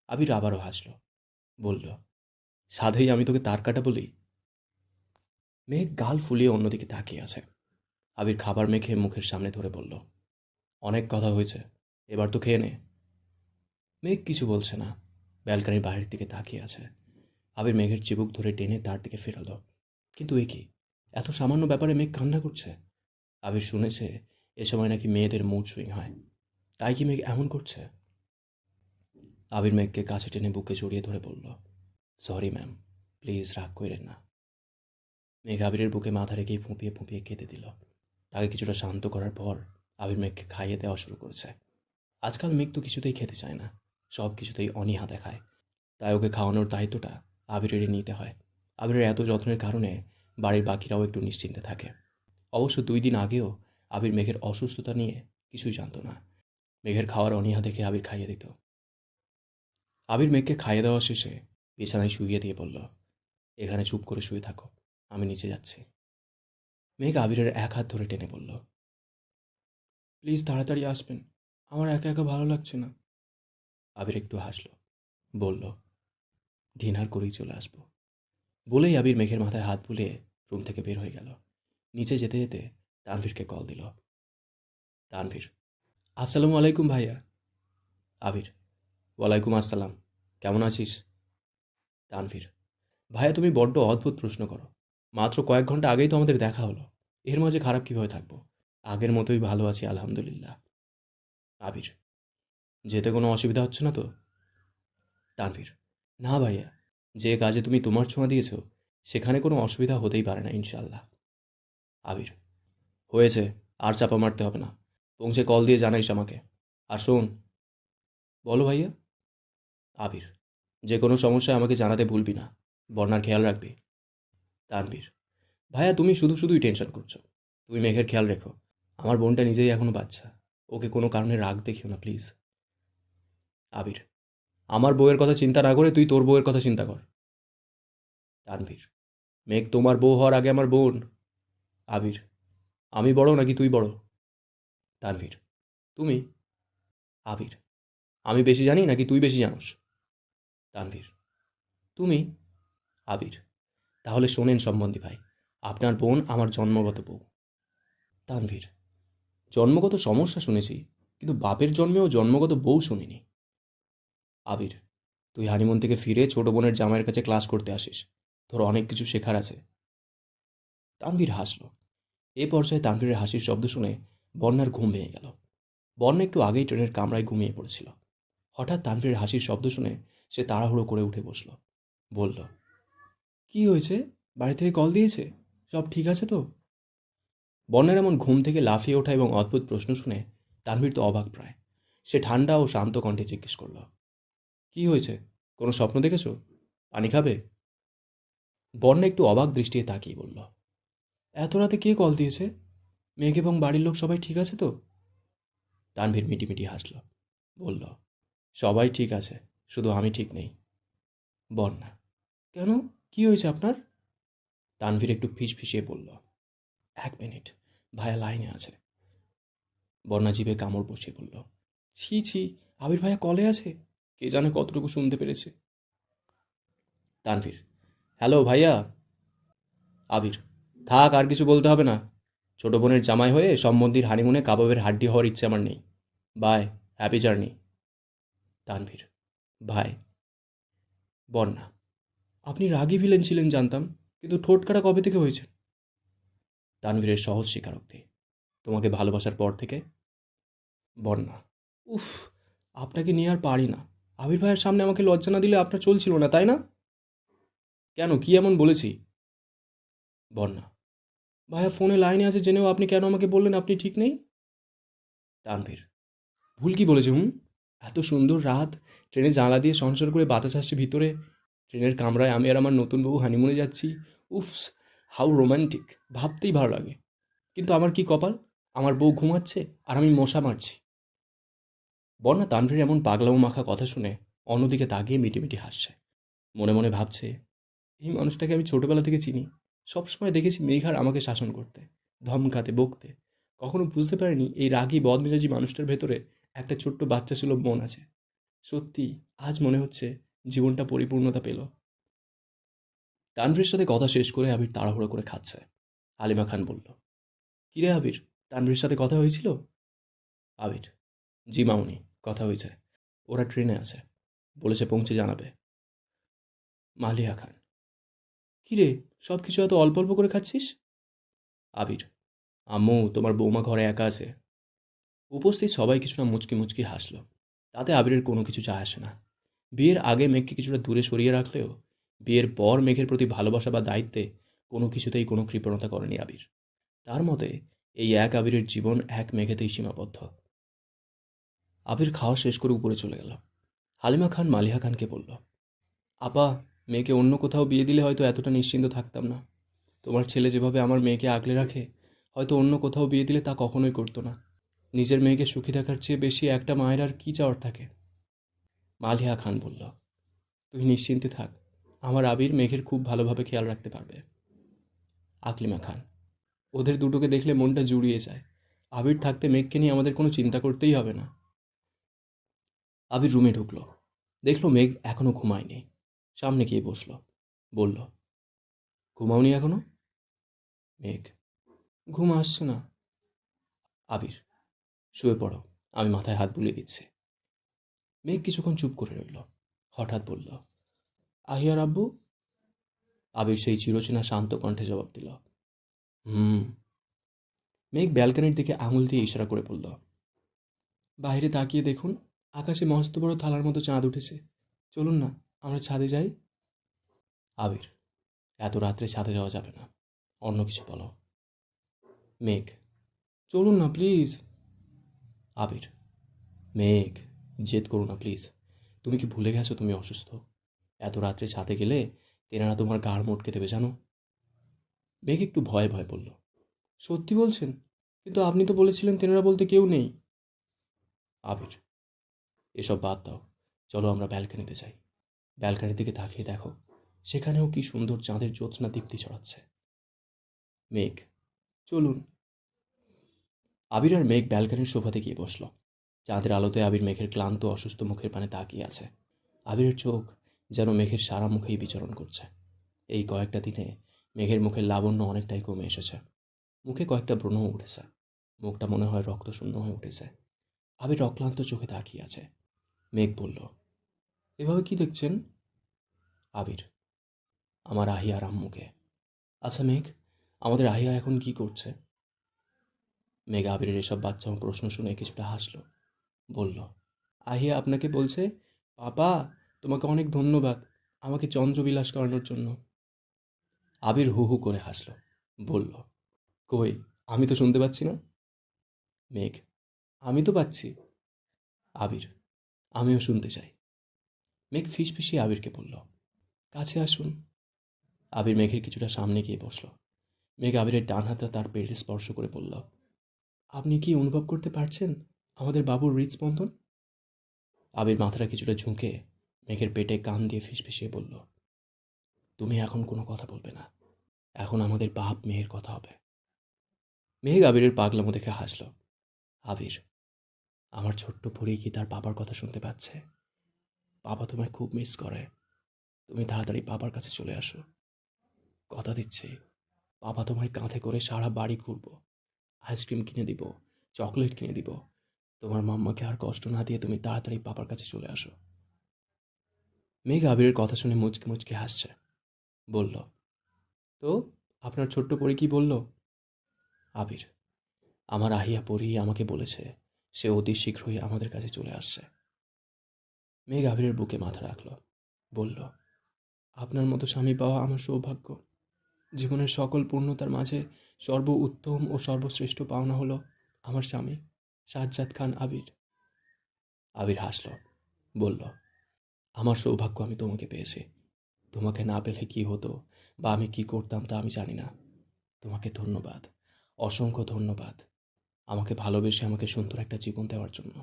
আবির আবারও হাসল, বলল, সাধেই আমি তোকে তার কাটা বলি? মেঘ গাল ফুলিয়ে অন্যদিকে তাকিয়ে আছে। আবির খাবার মেখে মুখের সামনে ধরে বলল, অনেক কথা হয়েছে, এবার তো খেয়ে নে। মেঘ কিছু বলছে না, ব্যালকনির বাইরের দিকে তাকিয়ে আছে। আবির মেঘের চিবুক ধরে টেনে তার দিকে ফেরালো। কিন্তু এ কি, এত সামান্য ব্যাপারে মেঘ কান্না করছে? আবির শুনেছে এ সময় নাকি মেয়েদের মুড সুইং হয়, তাই কি মেঘ এমন করছে? আবির মেঘকে কাছে টেনে বুকে জড়িয়ে ধরে বলল, সরি ম্যাম, প্লিজ রাগ করেন না। মেঘ আবিরের বুকে মাথা রেখেই ফুঁপিয়ে ফুঁপিয়ে কেঁদে দিল। তাকে কিছুটা শান্ত করার পর আবির মেঘকে খাইয়ে দেওয়া শুরু করেছে। আজকাল মেঘ তো কিছুতেই খেতে চায় না, সব কিছুতেই অনীহা দেখায়। তাই ওকে খাওয়ানোর দায়িত্বটা আবিরের নিতে হয়। আবিরের এত যত্নের কারণে বাড়ির বাকিরাও একটু নিশ্চিন্তে থাকে। অবশ্য 2 দিন আগেও আবির মেঘের অসুস্থতা নিয়ে কিছুই জানতো না। মেঘের খাওয়ার অনীহা দেখে আবির খাইয়ে দিত। আবির মেঘকে খাইয়ে দেওয়া শেষে বিছানায় শুইয়ে দিয়ে বলল, এখানে চুপ করে শুয়ে থাকো, আমি নিচে যাচ্ছি। মেঘ আবিরের এক হাত ধরে টেনে বলল, প্লিজ তাড়াতাড়ি আসবেন, আমার একা একা ভালো লাগছে না। আবির একটু হাসল, বলল, ডিনার করেই চলে আসবো। বলেই আবির মেঘের মাথায় হাত বুলিয়ে রুম থেকে বের হয়ে গেল। নিচে যেতে যেতে তানভীরকে কল দিল। তানভীর, আসসালামু আলাইকুম ভাইয়া। আবির, ওয়ালাইকুম আসসালাম, কেমন আছিস? তানভীর, ভাইয়া তুমি বড্ড অদ্ভুত প্রশ্ন করো। মাত্র কয়েক ঘন্টা আগেই তো আমাদের দেখা হলো, এর মাঝে খারাপ কীভাবে থাকবো? আগের মতোই ভালো আছি আলহামদুলিল্লাহ। আবির, যেতে কোনো অসুবিধা হচ্ছে না তো? তানভীর, না ভাইয়া, যে কাজে তুমি তোমার ছোঁয়া দিয়েছ সেখানে কোনো অসুবিধা হতেই পারে না ইনশাল্লাহ। আবির, হয়েছে, আর চাপা মারতে হবে না, পৌঁছে কল দিয়ে জানাইস আমাকে। আর শোন। বলো ভাইয়া। আবির, যে কোনো সমস্যায় আমাকে জানাতে ভুলবি না, বন্যার খেয়াল রাখবি। তানভীর, ভাইয়া তুমি শুধু শুধুই টেনশন করছো, তুমি মেঘের খেয়াল রেখো। আমার বোনটা নিজেই এখনো বাচ্চা, ওকে কোনো কারণে রাগ দেখিও না প্লিজ। আবির, আমার বউয়ের কথা চিন্তা না করে তুই তোর বউয়ের কথা চিন্তা কর। তানভীর, মেঘ তোমার বউ হওয়ার আগে আমার বোন। আবির, আমি বড় নাকি তুই বড়? তানভীর, তুমি। আবির, আমি বেশি জানি নাকি তুই বেশি জানোস? তানভীর, তুমি। আবির, তাহলে শোনেন সম্বন্ধী ভাই, আপনার বোন আমার জন্মগত বউ। তানভীর, জন্মগত সমস্যা শুনেছি, কিন্তু বাপের জন্মেও জন্মগত বউ শুনিনি। আবির, তুই হানিমুন থেকে ফিরে ছোট বোনের জামাইয়ের কাছে ক্লাস করতে আসিস, তোর অনেক কিছু শেখার আছে। তানভীর হাসল। এ পর্যায়ে তানভীরের হাসির শব্দ শুনে বন্যার ঘুম ভেঙে গেল। বন্যা একটু আগেই ট্রেনের কামরায় ঘুমিয়ে পড়েছিল। হঠাৎ তানভীরের হাসির শব্দ শুনে সে তাড়াহুড়ো করে উঠে বসল। বলল, কি হয়েছে? বাড়ি থেকে কল দিয়েছে? সব ঠিক আছে তো? বন্যার এমন ঘুম থেকে লাফিয়ে ওঠা এবং অদ্ভুত প্রশ্ন শুনে তানভীর তো অবাক প্রায়। সে ঠান্ডা ও শান্ত কণ্ঠে জিজ্ঞেস করল, কি হয়েছে? কোনো স্বপ্ন দেখেছো? পানি খাবে? বন্যা একটু অবাক দৃষ্টিতে তাকিয়ে বলল, এত রাতে কে কল দিয়েছে? মেঘ এবং বাড়ির লোক সবাই ঠিক আছে তো? তানভীর মিটিমিটি হাসল, বলল, সবাই ঠিক আছে, শুধু আমি ঠিক নেই। বন্যা, কেন, কি হয়েছে আপনার? তানভীর একটু ফিসফিসিয়ে বলল, 1 মিনিট, ভাইয়া লাইনে আছে। বন্যা জিভে কামড় বসিয়ে বলল, ছি ছি, আবির ভাইয়া কলে আছে, কে জানে কতটুকু শুনতে পেরেছে। তানভীর, হ্যালো ভাইয়া। আবির, থাক, আর কিছু বলতে হবে না। ছোট বোনের জামাই হয়ে সম্বন্ধীর হানিমুনে কাবাবের হাড্ডি হওয়ার ইচ্ছে আমার নেই। Bye, happy journey. Tanvir, bye. Bonya, আপনি রাগী ভিলেন ছিলেন জানতাম, কিন্তু ঠোঁট কাটা কবে থেকে হয়েছে? তানভীরের সহজ স্বীকারোক্তি, তোমাকে ভালোবাসার পর থেকে। বন্যা, উফ, আপনাকে নিয়ে আর পারি না। আবির ভাইয়ের সামনে আমাকে লজ্জা না দিলে আপনার চলছিল না, তাই না? কেন, কি এমন বলেছি? বন্যা, ভাইয়া ফোনে লাইনে আছে জেনেও আপনি কেন আমাকে বললেন আপনি ঠিক নেই? তানভীর, ভুল কি বলেছি? এত সুন্দর রাত, ট্রেনে জানলা দিয়ে সনসন করে বাতাস আসছে ভিতরে, ট্রেনের কামরায় আমি আর আমার নতুন বউ হানিমুনে যাচ্ছি। উফস, হাউ রোম্যান্টিক, ভাবতেই ভালো লাগে। কিন্তু আমার কি কপাল, আমার বউ ঘুমাচ্ছে আর আমি মশা মারছি। বন্যা তানভীর এমন পাগলামো মাখা কথা শুনে অন্যদিকে তাকিয়ে মিটিমিটি হাসছে। মনে মনে ভাবছে, এই মানুষটাকে আমি ছোটবেলা থেকে চিনি, সবসময় দেখেছি মেঘার আমাকে শাসন করতে, ধমকাতে, বকতে। কখনো বুঝতে পারিনি এই রাগী বদমেজাজি মানুষটার ভেতরে একটা ছোট্ট বাচ্চা সুলভ মন আছে। সত্যি, আজ মনে হচ্ছে জীবনটা পরিপূর্ণতা পেল। তানভীরের সাথে কথা শেষ করে আবির তাড়াহুড়ো করে খাচ্ছে। হালিমা খান বলল, কিরে আবির, তানভীরের সাথে কথা হয়েছিল? আবির, জি মামুনি, কথা হয়েছে, ওরা ট্রেনে আছে, বলেছে পৌঁছে জানাবে। মালিয়া খান, কিরে, সব কিছু এত অল্প অল্প করে খাচ্ছিস? আবির, আম্মু, তোমার বৌমা ঘরে একা আছে। উপস্থিত সবাই কিছুটা মুচকি মুচকি হাসল। তাতে আবিরের কোনো কিছু যায় আসে না। বিয়ের আগে মেঘকে কিছুটা দূরে সরিয়ে রাখলেও বিয়ের পর মেঘের প্রতি ভালোবাসা বা দায়িত্বে কোনো কিছুতেই কোনো কৃপণতা করেনি আবির। তার মতে এই এক আবিরের জীবন এক মেঘেতেই সীমাবদ্ধ। আবির খাওয়া শেষ করে উপরে চলে গেল। হালিমা খান মালিহা খানকে বলল, আপা, মেয়েকে অন্য কোথাও বিয়ে দিলে হয়তো এতটা নিশ্চিন্ত থাকতাম না। তোমার ছেলে যেভাবে আমার মেয়েকে আগলে রাখে, হয়তো অন্য কোথাও বিয়ে দিলে তা কখনোই করতো না। নিজের মেয়েকে সুখী থাকার চেয়ে বেশি একটা মায়ের আর কী চাওয়ার থাকে? মালিহা খান বলল, তুই নিশ্চিন্তে থাক, আমার আবির মেঘের খুব ভালোভাবে খেয়াল রাখতে পারবে। আকলিমা খান, ওদের দুটোকে দেখলে মনটা জুড়িয়ে যায়। আবির থাকতে মেঘকে নিয়ে আমাদের কোনো চিন্তা করতেই হবে না। আবির রুমে ঢুকলো, দেখলো মেঘ এখনো ঘুমায়নি। সামনে গিয়ে বসলো, বলল, ঘুমাওনি এখনো? মেঘ, ঘুম আসছে না। আবির, শুয়ে পড়ো, আমি মাথায় হাত বুলিয়ে দিচ্ছি। মেঘ কিছুক্ষণ চুপ করে রইল, হঠাৎ বলল, আহিয়ার আব্বু? আবির সেই চিরচেনা শান্ত কণ্ঠে জবাব দিল, হুম। মেঘ ব্যালকনির দিকে আঙুল দিয়ে ইশারা করে বলল, বাইরে তাকিয়ে দেখুন, আকাশে মস্ত বড় থালার মতো চাঁদ উঠেছে। চলুন না, আমরা ছাদে যাই। আবির, এত রাত্রে ছাদে যাওয়া যাবে না, অন্য কিছু বলো। মেঘ, চলুন না প্লিজ। আবির, মেঘ, জেদ করো না প্লিজ। তুমি কি ভুলে গেছো তুমি অসুস্থ? এত রাত্রে ছাদে গেলে তেনারা তোমার গাড় মটকে দেবে জানো। মেঘ একটু ভয়ে ভয়ে বলল, সত্যি বলছেন? কিন্তু আপনি তো বলেছিলেন তেনারা বলতে কেউ নেই। আবির, এসব বাদ দাও, চলো আমরা ব্যালকনিতে যাই। ব্যালকনির দিকে তাকিয়ে দেখো, সেখানেও কি সুন্দর চাঁদের জ্যোৎস্না দীপ্তি ছড়াচ্ছে। মেঘ, চলুন। আবির আর মেঘ ব্যালকনির সোফাতে গিয়ে বসল। চাঁদের আলোতে আবির মেঘের ক্লান্ত অসুস্থ মুখের পানে তাকিয়ে আছে। আবিরের চোখ যেন মেঘের সারা মুখেই বিচরণ করছে। এই কয়েকটা দিনে মেঘের মুখের লাবণ্য অনেকটাই কমে এসেছে। মুখে কয়েকটা ব্রণও উঠেছে। মুখটা মনে হয় রক্তশূন্য হয়ে উঠেছে। আবির অক্লান্ত চোখে তাকিয়ে আছে। মেঘ বলল, এভাবে কি দেখছেন? আবির, আমার আহিয়া আর আম্মুকে। আচ্ছা মেঘ, আমাদের আহিয়া এখন কি করছে? মেঘ আবিরের এসব বাচ্চাও প্রশ্ন শুনে কিছুটা হাসল, বলল, আহিয়া আপনাকে বলছে, পাপা, তোমাকে অনেক ধন্যবাদ আমাকে চন্দ্রবিলাস করানোর জন্য। আবির হু হু করে হাসল, বলল, কই, আমি তো শুনতে পাচ্ছি না। মেঘ, আমি তো পাচ্ছি। আবির, আমিও শুনতে চাই। মেঘ ফিসফিসিয়ে আবিরকে বলল, কাছে আসুন। আবির মেঘের কিছুটা সামনে গিয়ে বসল। মেঘ আবিরের ডান হাতটা তার পেটে স্পর্শ করে বলল, আপনি কি অনুভব করতে পারছেন আমাদের বাবুর হৃদস্পন্দন? আবির মাথাটা কিছুটা ঝুঁকে মেঘের পেটে কান দিয়ে ফিসফিসিয়ে বলল, তুমি এখন কোনো কথা বলবে না, এখন আমাদের বাপ মেয়ের কথা হবে। মেঘ আবিরের পাগলামো দেখে হাসল। আবির, আমার ছোট্ট পরি কি তার বাবার কথা শুনতে পাচ্ছে? বাবা তোমায় খুব মিস করে। তুমি তাড়াতাড়ি বাবার কাছে চলে আসো। কথা দিচ্ছি, বাবা তোমায় কাঁধে করে সারা বাড়ি ঘুরবো, আইসক্রিম কিনে দিব, চকলেট কিনে দিব। তোমার মাম্মাকে আর কষ্ট না দিয়ে তুমি তাড়াতাড়ি বাবার কাছে চলে আসো। মেঘ আবিরের কথা শুনে মুচকে মুচকে হাসছে, বলল, তো আপনার ছোট্ট পরি কি বলল? আবির, আমার আহিয়া পরি আমাকে বলেছে সে অতি শীঘ্রই আমাদের কাছে চলে আসছে। মেঘ আবিরের বুকে মাথা রাখল, বলল, আপনার মতো স্বামী পাওয়া আমার সৌভাগ্য। জীবনের সকল পূর্ণতার মাঝে সর্ব উত্তম ও সর্বশ্রেষ্ঠ পাওনা হলো আমার স্বামী সাজ্জাদ খান আবির। আবির হাসল, বলল, আমার সৌভাগ্য আমি তোমাকে পেয়েছি। তোমাকে না পেলে কি হতো বা আমি কি করতাম তা আমি জানি না। তোমাকে ধন্যবাদ, অসংখ্য ধন্যবাদ আমাকে ভালোবেসে আমাকে সুন্দর একটা জীবন দেওয়ার জন্য।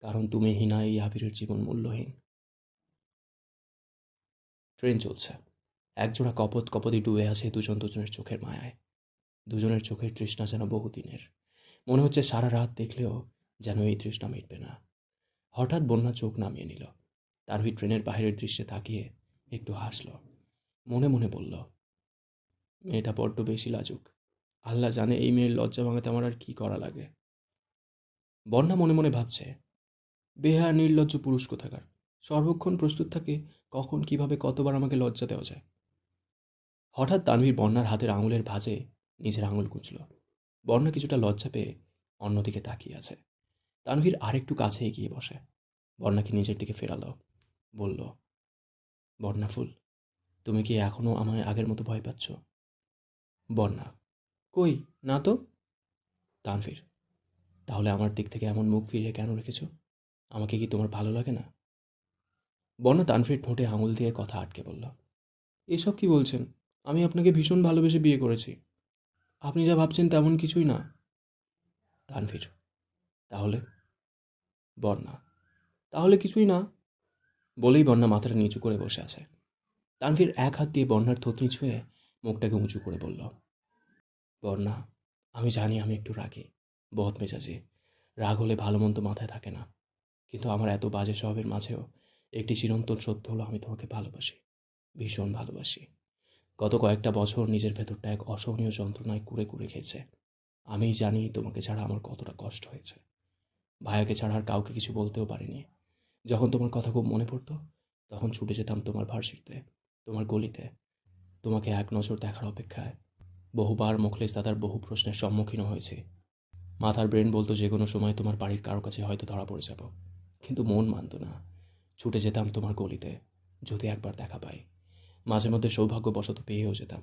কারণ তুমি হীনা এই আবিরের জীবন মূল্যহীন। ট্রেন চলছে। একজোড়া কপত কপতি ডুবে আছে দুজন দুজনের চোখের মায়ায়। দুজনের চোখের তৃষ্ণা যেন বহুদিনের। মনে হচ্ছে সারা রাত দেখলেও যেন এই তৃষ্ণা মিটবে না। হঠাৎ বন্যা চোখ নামিয়ে নিল। তানভীর ট্রেনের বাইরের দৃশ্যে তাকিয়ে একটু হাসল। মনে মনে বলল, মেয়েটা বড্ড বেশি লাজুক। আল্লাহ জানে এই মেয়ের লজ্জা ভাঙাতে আমার আর কি করা লাগে। বন্যা মনে মনে ভাবছে, বেহায়া নির্লজ্জ পুরুষ কোথাকার, সর্বক্ষণ প্রস্তুত থাকে কখন কিভাবে কতবার আমাকে লজ্জা দেওয়া যায়। হঠাৎ তানভীর বন্যার হাতের আঙুলের ভাঁজে নিজের আঙুল গুঁজল। বন্যা কিছুটা লজ্জা পেয়ে অন্যদিকে তাকিয়ে আছে। তানভীর আরেকটু কাছে এগিয়ে বসে বন্যাকে নিজের দিকে ফেরালো, বলল, বন্যা ফুল, তুমি কি এখনো আমায় আগের মতো ভয় পাচ্ছ? বন্যা, কই, না তো। তানভীর, তাহলে আমার দিক থেকে এমন মুখ ফিরিয়ে কেন রেখেছ? আমাকে কি তোমার ভালো লাগে না? বন্যা তানভীর ঠোঁটে আঙুল দিয়ে কথা আটকে বলল, এসব কি বলছেন? আমি আপনাকে ভীষণ ভালোবেসে বিয়ে করেছি। আপনি যা ভাবছেন তেমন কিছুই না। তানভীর: তাহলে? বন্যা: তাহলে কিছুই না। বলেই বন্যা মাথাটা নিচু করে বসে আছে। তানভীর এক হাত দিয়ে বন্যার থুতনি ছুঁয়ে মুখটাকে উঁচু করে বলল, বন্যা, আমি জানি আমি একটু রাগী, বদমেজাজি। রাগ হলে ভালো মন্দ মাথায় থাকে না। কিন্তু আমার এত বাজে স্বভাবের মাঝেও একটি চিরন্তন সত্য হলো, আমি তোমাকে ভালোবাসি, ভীষণ ভালোবাসি। গত কয়েকটা বছর নিজের ভেতরটা এক অসহনীয় যন্ত্রণায় কুরে কুরে খেয়েছে। আমিই জানি তোমাকে ছাড়া আমার কতটা কষ্ট হয়েছে। ভাইয়াকে ছাড়া আর কাউকে কিছু বলতেও পারিনি। যখন তোমার কথা খুব মনে পড়তো, তখন ছুটে যেতাম তোমার ভার্সিটিতে, তোমার গলিতে, তোমাকে এক নজর দেখার অপেক্ষায়। বহুবার মুখলেস দাদার বহু প্রশ্নের সম্মুখীন হয়েছি। মাথার ব্রেন বলতো যে কোনো সময় তোমার বাড়ির কারো কাছে হয়তো ধরা পড়ে যাব, কিন্তু মন মানত না। ছুটে যেতাম তোমার গলিতে, যদি একবার দেখা পাই। মাঝে মধ্যে সৌভাগ্যবশত পেয়েও যেতাম।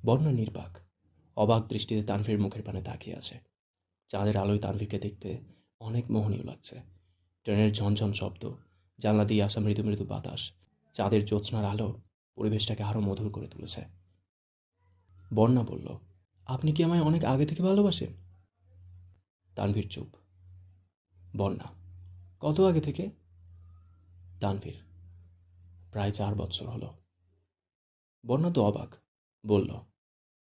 বন্যা নির্বাক, অবাক দৃষ্টিতে তানভীর মুখের পানে তাকিয়ে আছে। চাঁদের আলোয় তানভীরকে দেখতে অনেক মোহনীয় লাগছে। ট্রেনের ঝনঝন শব্দ, জানলা দিয়ে আসা মৃদু মৃদু বাতাস, চাঁদের জ্যোৎস্নার আলো পরিবেশটাকে আরও মধুর করে তুলেছে। বন্যা বলল, আপনি কি আমায় অনেক আগে থেকে ভালোবাসেন? তানভীর চুপ। বন্যা: কত আগে থেকে? তানভীর: প্রায় 4 বছর হলো। বন্যা তো অবাক, বলল,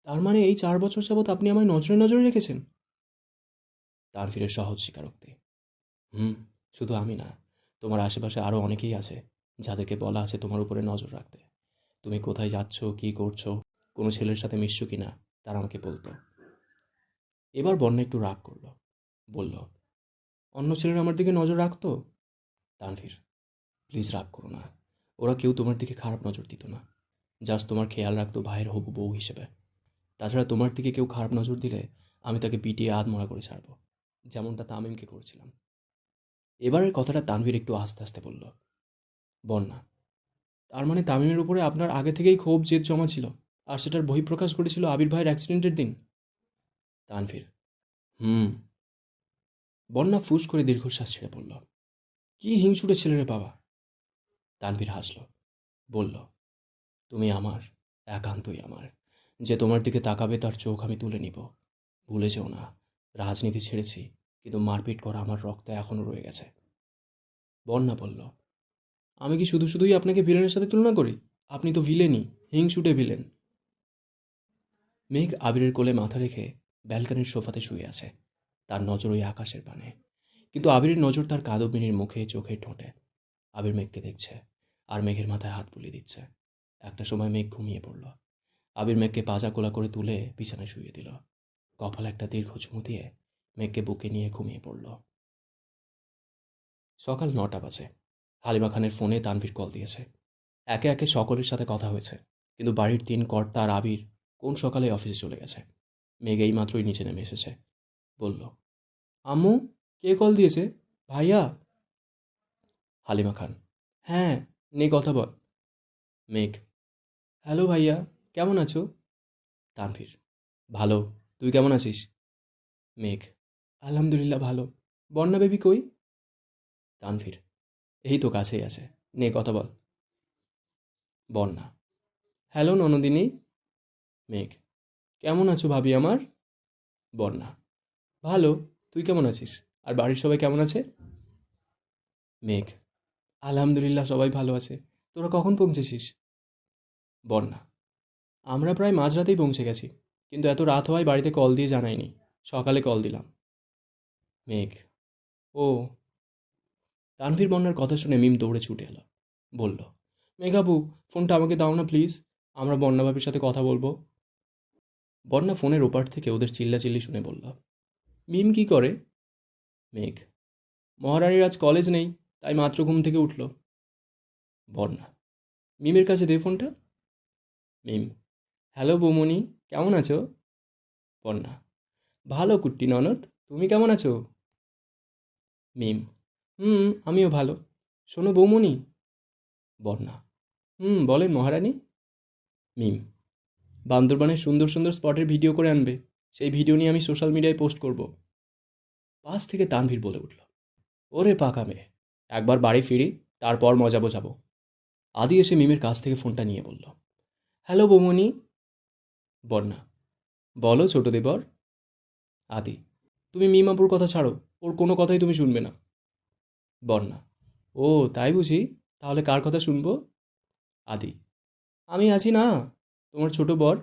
তার মানে এই 4 বছর যাবৎ আপনি আমায় নজরে নজরে রেখেছেন? তানভীরের সহজ স্বীকারোক্তি, হুম, শুধু আমি না, তোমার আশেপাশে আরও অনেকেই আছে যাদেরকে বলা আছে তোমার উপরে নজর রাখতে। তুমি কোথায় যাচ্ছ, কী করছো, কোনো ছেলের সাথে মিশছো কি না, তারা আমাকে বলতো। এবার বন্যা একটু রাগ করলো, বলল, অন্য ছেলেরা আমার দিকে নজর রাখতো? তানভীর: প্লিজ রাগ করো না। ওরা কেউ তোমার দিকে খারাপ নজর দিত না, জাস্ট তোমার খেয়াল রাখতো ভাইয়ের হবু বউ হিসেবে। তাছাড়া তোমার দিকে কেউ খারাপ নজর দিলে আমি তাকে পিটিয়ে আধমরা করে ছাড়বো, যেমনটা তামিমকে করেছিলাম। এবারের কথাটা তানভীর একটু আস্তে আস্তে বলল, বন্যা, তার মানে তামিমের উপরে আপনার আগে থেকেই ক্ষোভ জেদ জমা ছিল, আর সেটার বহিঃপ্রকাশ ঘটেছিল আবির ভাইয়ের অ্যাক্সিডেন্টের দিন? তানভীর: হুম। বন্যা ফুস করে দীর্ঘশ্বাস ছেড়ে বলল, কি হিংসুটে ছেলে রে বাবা। তানভীর হাসল, বলল, তুমি আমার, একান্তই আমার। যে তোমার দিকে তাকাবে তার চোখ আমি তুলে নিব। ভুলে যেও না, রাজনীতি ছেড়েছি, কিন্তু মারপিট করা আমার রক্তে এখনও রয়ে গেছে। বন্যা বলল, আমি কি শুধু শুধুই আপনাকে ভিলেনের সাথে তুলনা করি? আপনি তো ভিলেনই, হিংসুটে ভিলেন। মেঘ আবিরের কোলে মাথা রেখে ব্যালকনির সোফাতে শুয়ে আছে, তার নজর ওই আকাশের পানে। কিন্তু আবিরের নজর তার কাদম্বিনীর মুখে, চোখে, ঠোঁটে। আবির মেঘকে দেখছে, আর মেঘের মাথায় হাত বুলিয়ে দিচ্ছে। একটা সময় মেঘ ঘুমিয়ে পড়ল। আবির মেঘকে পাজা কোলা করে তুলে বিছানায় শুয়ে দিল। কপালে একটা দীর্ঘ চুমু দিয়ে মেঘকে বুকে নিয়ে ঘুমিয়ে পড়ল। সকাল 9টা বাজে। হালিমা খানের ফোনে তানভীর কল দিয়েছে। একে একে সকলের সাথে কথা হয়েছে, কিন্তু বাড়ির 3 কর্তা আর আবির কোন সকালে অফিসে চলে গেছে। মেঘ এই মাত্রই নিচে নেমে এসেছে। বলল, আম্মু, কে কল দিয়েছে? ভাইয়া? হালিমা খান: হ্যাঁ, নে কথা বল। মেঘ: হ্যালো ভাইয়া, কেমন আছো? তানভীর: ভালো, তুই কেমন আছিস? মেঘ: আলহামদুলিল্লাহ ভালো। বন্যা বেবি কই? তানভীর: এই তো কাছেই আছে, নে কথা বল। বন্যা: হ্যালো ননদিনী। মেঘ: কেমন আছো ভাবি আমার? বন্যা: ভালো, তুই কেমন আছিস? আর বাড়ির সবাই কেমন আছে? মেঘ: আলহামদুলিল্লাহ সবাই ভালো আছে। তোরা কখন পৌঁছেছিস? বন্যা: আমরা প্রায় মাঝরাতেই পৌঁছে গেছি, কিন্তু এত রাত হওয়ায় বাড়িতে কল দিয়ে জানাইনি। সকালে কল দিলাম। মেঘ: ও। তানভীর বন্যার কথা শুনে মিম দৌড়ে ছুটে এলো। বলল, মেঘাবু, ফোনটা আমাকে দাও না প্লিজ, আমরা বন্যা ভাবির সাথে কথা বলবো। বন্যা ফোনের ওপার থেকে ওদের চিল্লাচিল্লি শুনে বলল, মিম কি করে? মেঘ: মহারানীর আজ কলেজ নেই, তাই মাত্র ঘুম থেকে উঠল। বন্যা: মিমের কাছে দে ফোনটা। মিম: হ্যালো বৌমনি, কেমন আছো? বন্যা: ভালো কুট্টি ননদ, তুমি কেমন আছো? মিম: হুম, আমিও ভালো। শোনো বৌমনি। বন্যা: হুম, বলেন মহারানী। মিম: বান্দরবানের সুন্দর সুন্দর স্পটের ভিডিও করে আনবে, সেই ভিডিও নিয়ে আমি সোশ্যাল মিডিয়ায় পোস্ট করব। পাশ থেকে তানভীর বলে উঠল, ওরে পাকা মেয়ে, একবার বাড়ি ফিরি, তারপর মজা বোঝাবো। আদি এসে মিমের কাছ থেকে ফোনটা নিয়ে বলল, হ্যালো বৌমনি। বন্যা, বলো ছোট দেবর। আদি, তুমি মিমাপুর কথা ছাড়ো, ওর কোনো কথাই তুমি শুনবে না। বন্যা, ও তাই বুঝি, তাহলে কার কথা শুনবো? আদি, আমি আছি না, তোমার ছোট বর।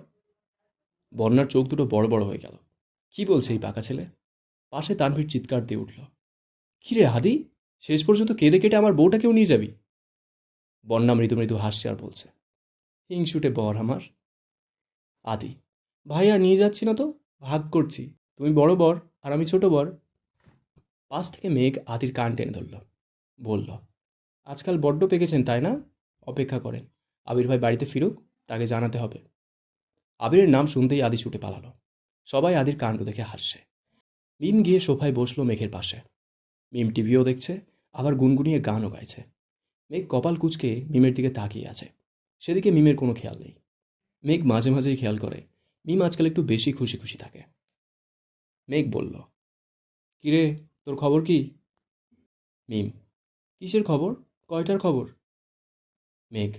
বন্যার চোখ দুটো বড় বড় হয়ে গেল। কি বলছে এই পাকা ছেলে? পাশে তানভীর চিৎকার দিয়ে উঠল, কিরে আদি, শেষ পর্যন্ত কেঁদে কেটে আমার বউটাকেও নিয়ে যাবি? বন্যা মৃদু মৃদু হাসছে আর বলছে, হিংসুটে বর আমার। আদি, ভাইয়া নিয়ে যাচ্ছি না তো, ভাগ করছি। তুমি বড় বর আর আমি ছোট বর। পাশ থেকে মেঘ আদির কান টেনে ধরল, বলল, আজকাল বড্ড পেকেছেন তাই না? অপেক্ষা করেন, আবির ভাই বাড়িতে ফিরুক, তাকে জানাতে হবে। আবিরের নাম শুনতেই আদি ছুটে পালালো। সবাই আদির কাণ্ড দেখে হাসছে। মিম গিয়ে সোফায় বসলো মেঘের পাশে। মিম টিভিও দেখছে, আবার গুনগুনিয়ে গানও গাইছে। মেঘ কপাল কুঁচকে মিমের দিকে তাকিয়ে আছে। সেদিকে মিমের কোনো খেয়াল নেই। মেঘ মাঝে মাঝেই খেয়াল করে মিম আজকাল একটু বেশি খুশি খুশি থাকে। মেঘ বলল, কিরে, তোর খবর কি? মিম, কিসের খবর? কয়টার খবর? মেঘ,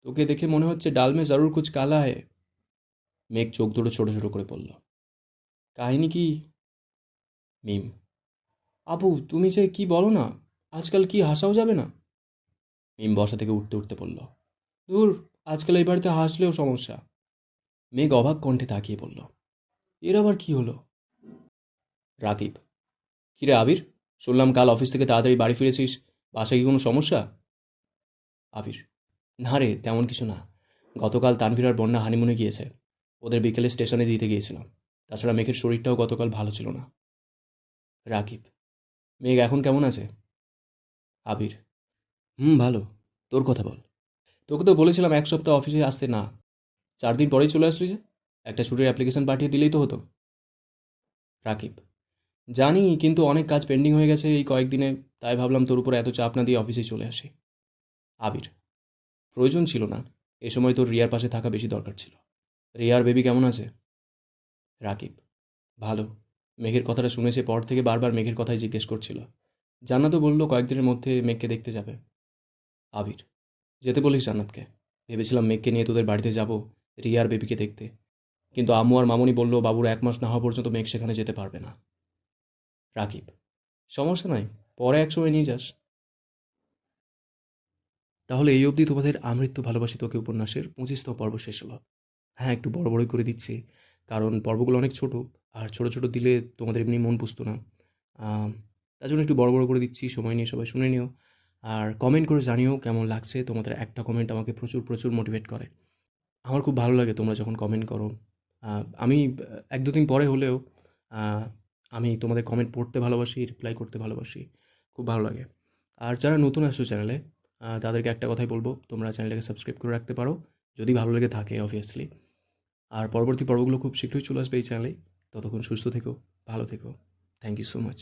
তোকে দেখে মনে হচ্ছে ডাল মে জরুর কুছ কালা है। মেঘ চোখ দুটো ছোট ছোট করে বলল, কাহিনী কি? মিম, আপু তুমি যে কি বলো না, আজকাল কি হাসাও যাবে না? মিম বসা থেকে উঠতে উঠতে বলল, দূর, আজকাল এই বাড়িতে হাসলেও সমস্যা। মেঘ অবাক কণ্ঠে তাকিয়ে বলল, এর আবার কি হলো? রাকিব, কিরে আবির, শুনলাম কাল অফিস থেকে তাড়াতাড়ি বাড়ি ফিরেছিস, বাসায় কি কোনো সমস্যা? আবির, না রে, তেমন কিছু না। গতকাল তানভীর আর বন্যা হানিমুনে গিয়েছে, ওদের বিকেলে স্টেশনে দিতে গিয়েছিলাম। তাছাড়া মেঘের শরীরটাও গতকাল ভালো ছিল না। রাকিব, মেঘ এখন কেমন আছে? আবির, ভালো। তোর কথা বল। তোকে তো বলেছিলাম 1 সপ্তাহ অফিসে আসতে না, 4 দিন পরেই চলে আসলি যে। একটা ছুটির অ্যাপ্লিকেশন পাঠিয়ে দিলেই তো হতো। রাকিব, জানি, কিন্তু অনেক কাজ পেন্ডিং হয়ে গেছে এই কয়েকদিনে, তাই ভাবলাম তোর উপর এত চাপ না দিয়ে অফিসে চলে আসি। আবির, প্রয়োজন ছিল না, এ সময় তোর রিয়ার পাশে থাকা বেশি দরকার ছিল। রিয়ার বেবি কেমন আছে? রাকিব, ভালো। মেঘের কথাটা শুনেছে পর থেকে বারবার মেঘের কথাই জিজ্ঞেস করছিল। জান্নাতও বলল কয়েকদিনের মধ্যে মেঘকে দেখতে যাবে। আবির, যেতে বলিস জান্নাতকে। ভেবেছিলাম মেঘকে নিয়ে তোদের বাড়িতে যাব, রিয়ার বেবিকে দেখতে, কিন্তু আম্মু আর মামুনি বলল বাবুর 1 মাস না হওয়া পর্যন্ত মেঘ সেখানে যেতে পারবে না। রাকিব, সমস্যা নাই, পরে একসময় নিয়ে যাস। তাহলে এই অবধি তোমাদের আমৃত্যু ভালোবাসি তোকে উপন্যাসের 25তম পর্ব শেষ হলো। হ্যাঁ, একটু বড় বড়ই করে দিচ্ছি, কারণ পর্বগুলো অনেক ছোট, আর ছোট ছোট দিলে তোমাদের এমনি মন পুষতো না। আম, তার জন্য একটু বড় বড় করে দিচ্ছি, সময় নিয়ে সবাই শুনে নিও। আর কমেন্ট করে জানিও কেমন লাগছে, তোমাদের একটা কমেন্ট আমাকে প্রচুর প্রচুর মোটিভেট করে। আমার খুব ভালো লাগে তোমরা যখন কমেন্ট করো। আমি 1-2 দিন পরে হলেও আহ, আমি তোমাদের কমেন্ট পড়তে ভালোবাসি, রিপ্লাই করতে ভালোবাসি, খুব ভালো লাগে। আর যারা নতুন আসছো চ্যানেলে, তাদেরকে একটা কথাই বলবো, তোমরা চ্যানেলটাকে সাবস্ক্রাইব করে রাখতে পারো, যদি ভালো লেগে থাকে অবভিয়াসলি। আর পরবর্তী পর্বগুলো খুব শীঘ্রই চলে আসবে এই চ্যানেলে। ততক্ষণ সুস্থ থেকো, ভালো থেকো। Thank you so much.